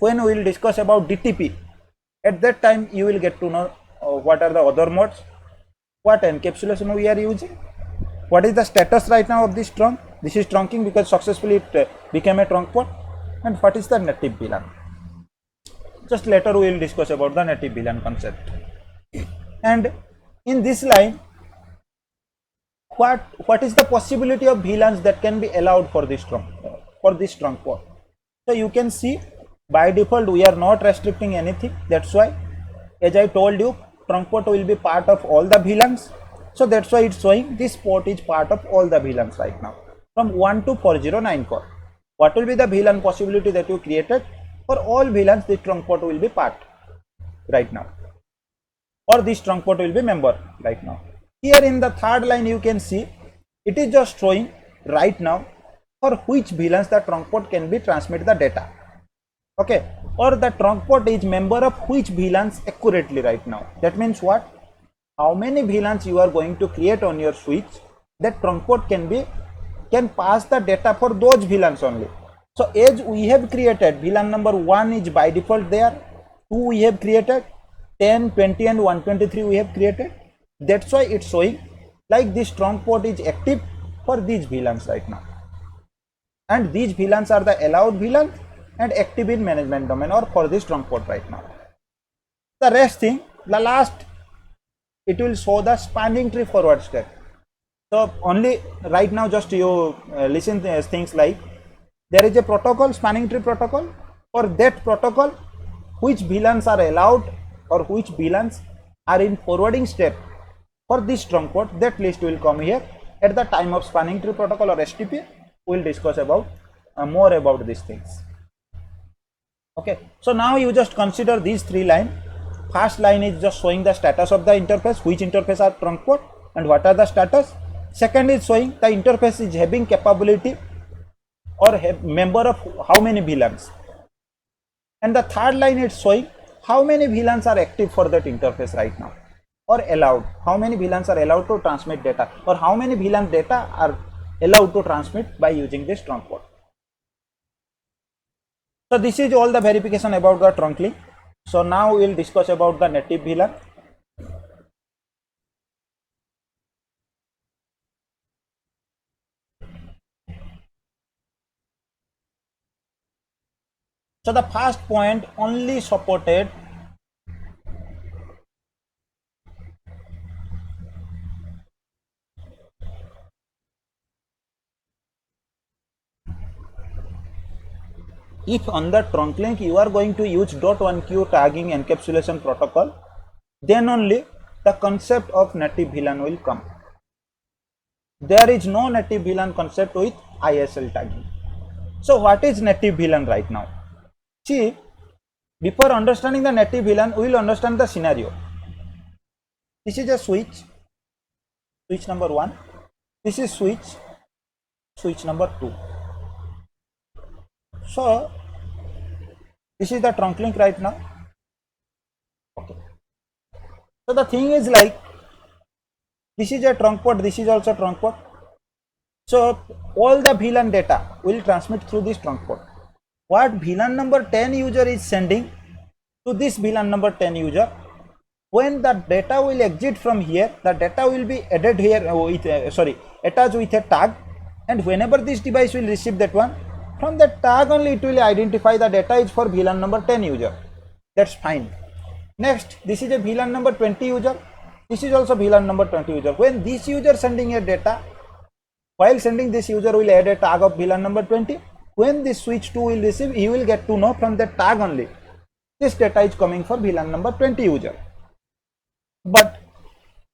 Speaker 1: When we will discuss about DTP, at that time you will get to know what are the other modes, what encapsulation we are using, what is the status right now of this trunk. This is trunking because successfully it became a trunk port, and what is the native VLAN. Just later we will discuss about the native VLAN concept. And in this line, what is the possibility of VLANs that can be allowed for this trunk port. So you can see by default we are not restricting anything. That's why, as I told you, trunk port will be part of all the VLANs. So that's why it's showing this port is part of all the VLANs right now from 1 to 409 core. What will be the VLAN possibility that you created? For all VLANs, this trunk port will be part right now, or this trunk port will be member right now. Here in the third line you can see it is just showing right now for which VLANs the trunk port can be transmit the data. Okay, or the trunk port is member of which VLANs accurately right now. That means what? How many VLANs you are going to create on your switch, that trunk port can pass the data for those VLANs only. So as we have created, VLAN number 1 is by default there, 2 we have created, 10, 20 and 123 we have created. That's why it's showing like this trunk port is active for these VLANs right now. And these VLANs are the allowed VLANs and active in management domain or for this trunk port right now. The rest thing, the last, it will show the spanning tree forward step. So only right now just you listen to things like there is a protocol, spanning tree protocol. For that protocol, which VLANs are allowed or which VLANs are in forwarding step for this trunk port, that list will come here. At the time of spanning tree protocol or STP, we will discuss about more about these things. Okay, so now you just consider these three lines. First line is just showing the status of the interface, which interface are trunk port and what are the status. Second is showing the interface is having capability or member of how many VLANs. And the third line is showing how many VLANs are active for that interface right now or allowed. How many VLANs are allowed to transmit data or how many VLAN data are allowed to transmit by using this trunk port. So this is all the verification about the trunk link. So now we will discuss about the native VLAN. So the first point only supported if on the trunk link you are going to use .1q tagging encapsulation protocol, then only the concept of native VLAN will come. There is no native VLAN concept with ISL tagging. So what is native VLAN right now? See, before understanding the native VLAN, we will understand the scenario. This is a switch number 1. This is switch number 2. So this is the trunk link right now. Okay. So the thing is like this is a trunk port, this is also trunk port. So all the VLAN data will transmit through this trunk port. What VLAN number 10 user is sending to this VLAN number 10 user, when the data will exit from here, the data will be added here with attached with a tag, and whenever this device will receive that one, From that tag only it will identify the data is for VLAN number 10 user. That's fine. Next, this is a VLAN number 20 user. This is also VLAN number 20 user. When this user sending a data, while sending this user will add a tag of VLAN number 20. When this switch 2 will receive, he will get to know from that tag only this data is coming for VLAN number 20 user. But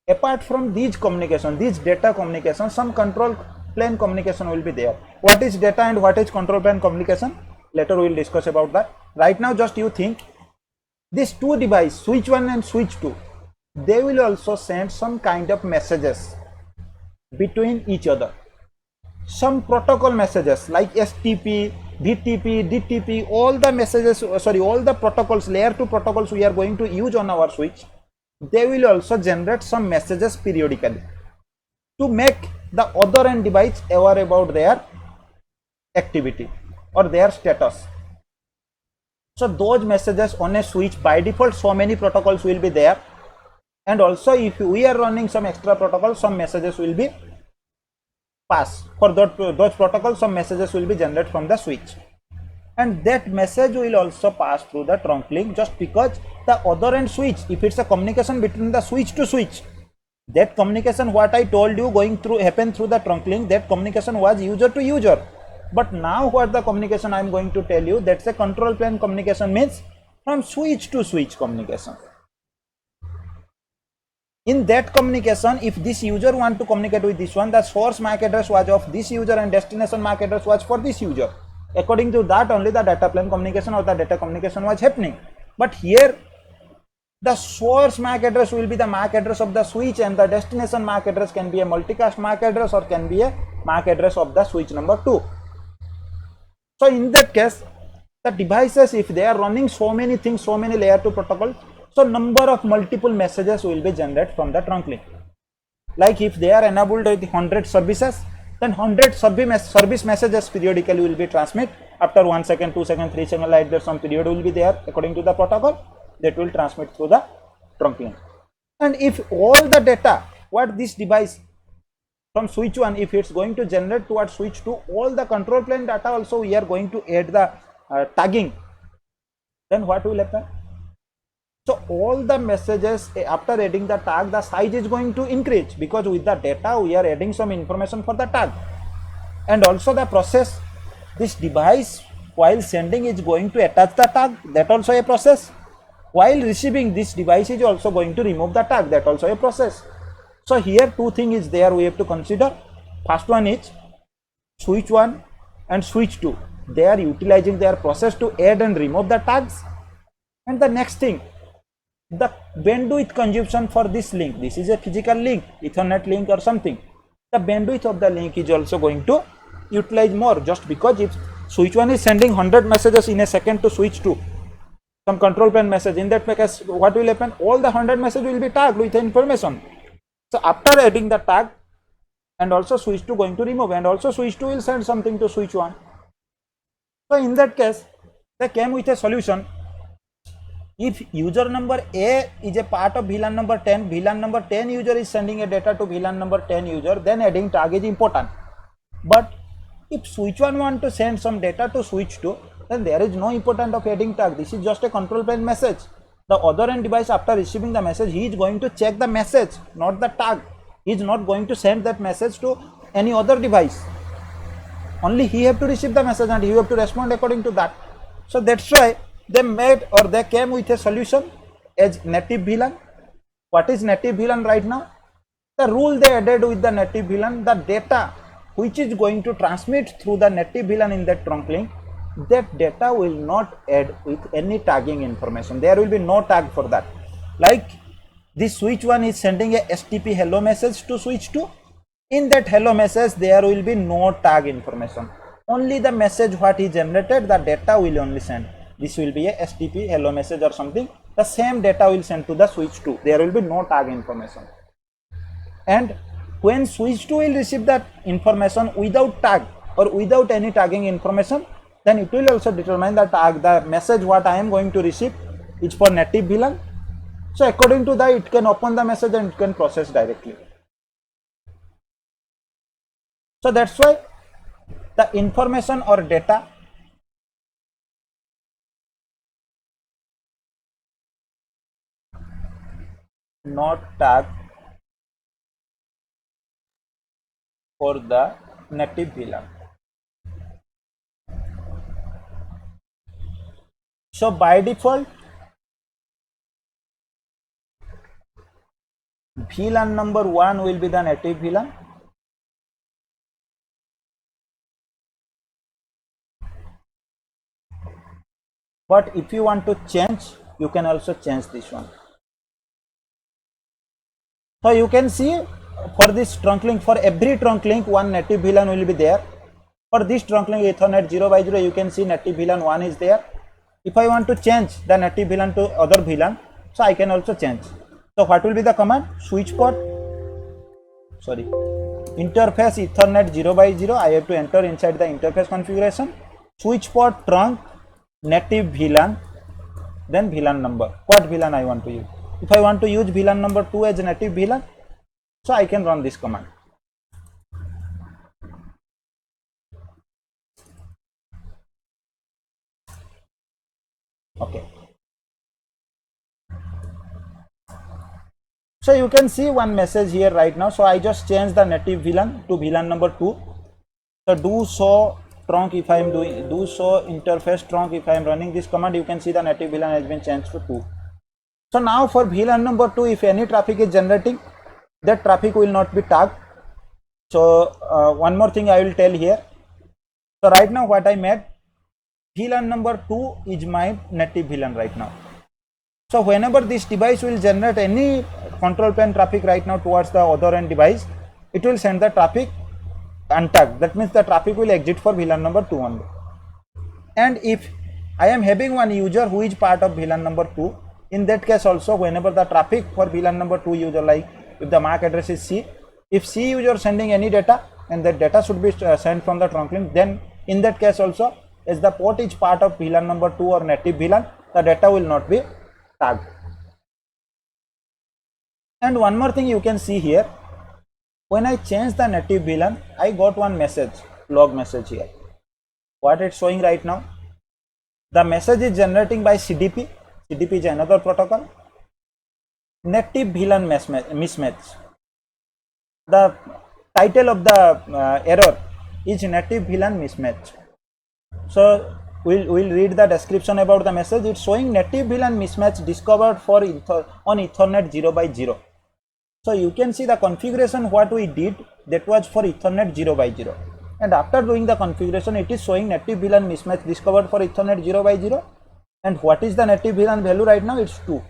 Speaker 1: apart from these communication, these data communication, some control plane communication will be there. What is data and what is control plane communication? Later we will discuss about that. Right now just you think these two devices, switch 1 and switch 2, they will also send some kind of messages between each other. Some protocol messages like STP, VTP, DTP, all the messages, all the protocols, layer 2 protocols we are going to use on our switch, they will also generate some messages periodically to make the other end device aware about their activity or their status. So those messages on a switch, by default so many protocols will be there, and also if we are running some extra protocols, some messages will be pass. For those protocols, some messages will be generated from the switch, and that message will also pass through the trunk link, just because the other end switch, if it's a communication between the switch to switch, that communication what I told you going through happen through the trunk link, that communication was user to user. But now what the communication I am going to tell you, that's a control plane communication, means from switch to switch communication. In that communication, if this user want to communicate with this one, the source MAC address was of this user and destination MAC address was for this user. According to that only the data plane communication or the data communication was happening. But here the source MAC address will be the MAC address of the switch, and the destination MAC address can be a multicast MAC address or can be a MAC address of the switch number 2. So in that case, the devices, if they are running so many things, so many layer 2 protocols, so number of multiple messages will be generated from the trunk link. Like if they are enabled with 100 services, then 100 service messages periodically will be transmit. After 1 second, 2 second, 3 second, like there some period will be there according to the protocol that will transmit through the trunk link. And if all the data what this device from switch 1, if it's going to generate towards switch 2, all the control plane data also we are going to add the tagging, then what will happen? So all the messages after adding the tag, the size is going to increase, because with the data we are adding some information for the tag. And also the process, this device while sending is going to attach the tag, that also a process. While receiving, this device is also going to remove the tag, that also a process. So here two things is there we have to consider. First one is switch 1 and switch 2, they are utilizing their process to add and remove the tags. And the next thing, the bandwidth consumption for this link, this is a physical link, Ethernet link or something, the bandwidth of the link is also going to utilize more, just because if switch 1 is sending 100 messages in a second to switch 2, some control plane message, in that case what will happen, all the 100 messages will be tagged with information. So after adding the tag, and also switch 2 going to remove, and also switch 2 will send something to switch 1. So in that case they came with a solution. If user number A is a part of VLAN number 10, VLAN number 10 user is sending a data to VLAN number 10 user, then adding tag is important. But if switch 1 want to send some data to switch 2, then there is no importance of adding tag. This is just a control plane message. The other end device, after receiving the message, he is going to check the message, not the tag. He is not going to send that message to any other device. Only he have to receive the message and he have to respond according to that. So that's why they made, or they came with a solution as native VLAN. What is native VLAN right now? The rule they added with the native VLAN, the data which is going to transmit through the native VLAN in that trunk link, that data will not add with any tagging information. There will be no tag for that. Like this switch 1 is sending a STP hello message to switch 2. In that hello message there will be no tag information. Only the message what he generated, the data will only send. This will be a STP hello message or something. The same data will send to the switch 2. There will be no tag information. And when switch 2 will receive that information without tag or without any tagging information, then it will also determine the tag, the message what I am going to receive is for native VLAN. So according to that, it can open the message and it can process directly. So that's why the information or data not tagged for the native VLAN. So by default, VLAN number 1 will be the native VLAN. But if you want to change, you can also change this one. So you can see for this trunk link, for every trunk link, one native VLAN will be there. For this trunk link Ethernet 0x0, you can see native VLAN 1 is there. If I want to change the native VLAN to other VLAN, so I can also change. So what will be the command? Switch port, interface Ethernet 0x0. I have to enter inside the interface configuration. Switch port trunk native VLAN, then VLAN number. What VLAN I want to use? If I want to use VLAN number 2 as native VLAN, so I can run this command. Okay. So you can see one message here right now. So I just changed the native VLAN to VLAN number 2. So do show trunk if I am doing, do show interface trunk if I am running this command, you can see the native VLAN has been changed to 2. So now for VLAN number 2, if any traffic is generating, that traffic will not be tagged. So one more thing I will tell here. So right now what I made, VLAN number 2 is my native VLAN right now. So whenever this device will generate any control plane traffic right now towards the other end device, it will send the traffic untagged. That means the traffic will exit for VLAN number 2 only. And if I am having one user who is part of VLAN number 2, in that case also, whenever the traffic for VLAN number 2 user, like if the MAC address is C, if C user sending any data and that data should be sent from the trunk link, then in that case also, as the port is part of VLAN number 2 or native VLAN, the data will not be tagged. And one more thing you can see here, when I change the native VLAN, I got one message, log message here. What it's showing right now? The message is generating by CDP. CDP is another protocol. Native VLAN mismatch. The title of the error is native VLAN mismatch. So we'll read the description about the message. It's showing native VLAN mismatch discovered for on Ethernet 0x0. So you can see the configuration what we did, that was for Ethernet 0x0. And after doing the configuration, it is showing native VLAN mismatch discovered for Ethernet 0x0. And what is the native VLAN value right now? It's 2.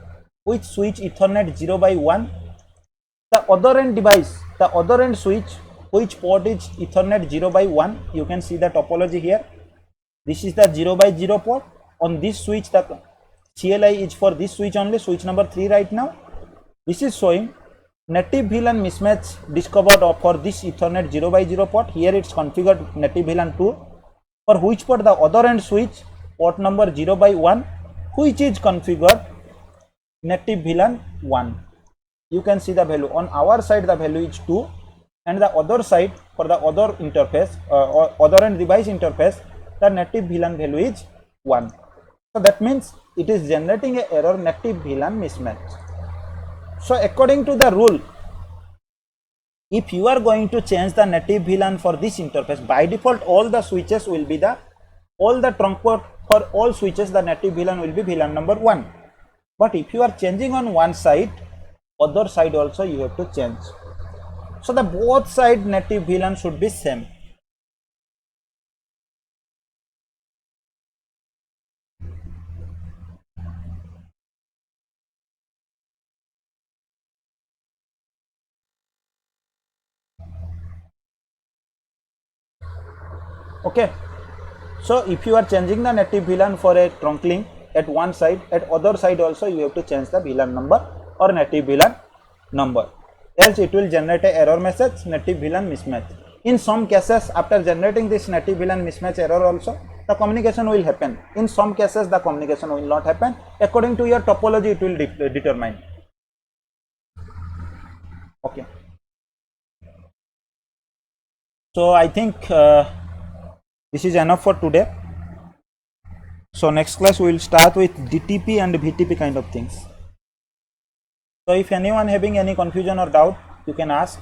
Speaker 1: Which switch Ethernet 0x1. The other end device, the other end switch, which port is Ethernet 0x1. You can see the topology here. This is the 0x0 port. On this switch, the CLI is for this switch only, switch number 3 right now. This is showing native VLAN mismatch discovered for this Ethernet 0x0 port. Here it's configured native VLAN 2. For which port? The other end switch, port number 0x1, which is configured native VLAN 1. You can see the value. On our side, the value is 2, and the other side, for the other interface or other end device interface, the native VLAN value is 1. So that means it is generating a error native VLAN mismatch. So according to the rule, if you are going to change the native VLAN for this interface, by default all the switches will be all the trunk port for all switches, the native VLAN will be VLAN number 1. But if you are changing on one side, other side also you have to change. So the both side native VLAN should be same. Okay. So if you are changing the native VLAN for a trunk link at one side, at other side also you have to change the VLAN number or native VLAN number, else it will generate a error message native VLAN mismatch. In some cases, after generating this native VLAN mismatch error also, the communication will happen. In some cases, the communication will not happen. According to your topology, it will determine. Okay. So I think this is enough for today. So next class we will start with DTP and VTP kind of things. So if anyone having any confusion or doubt, you can ask.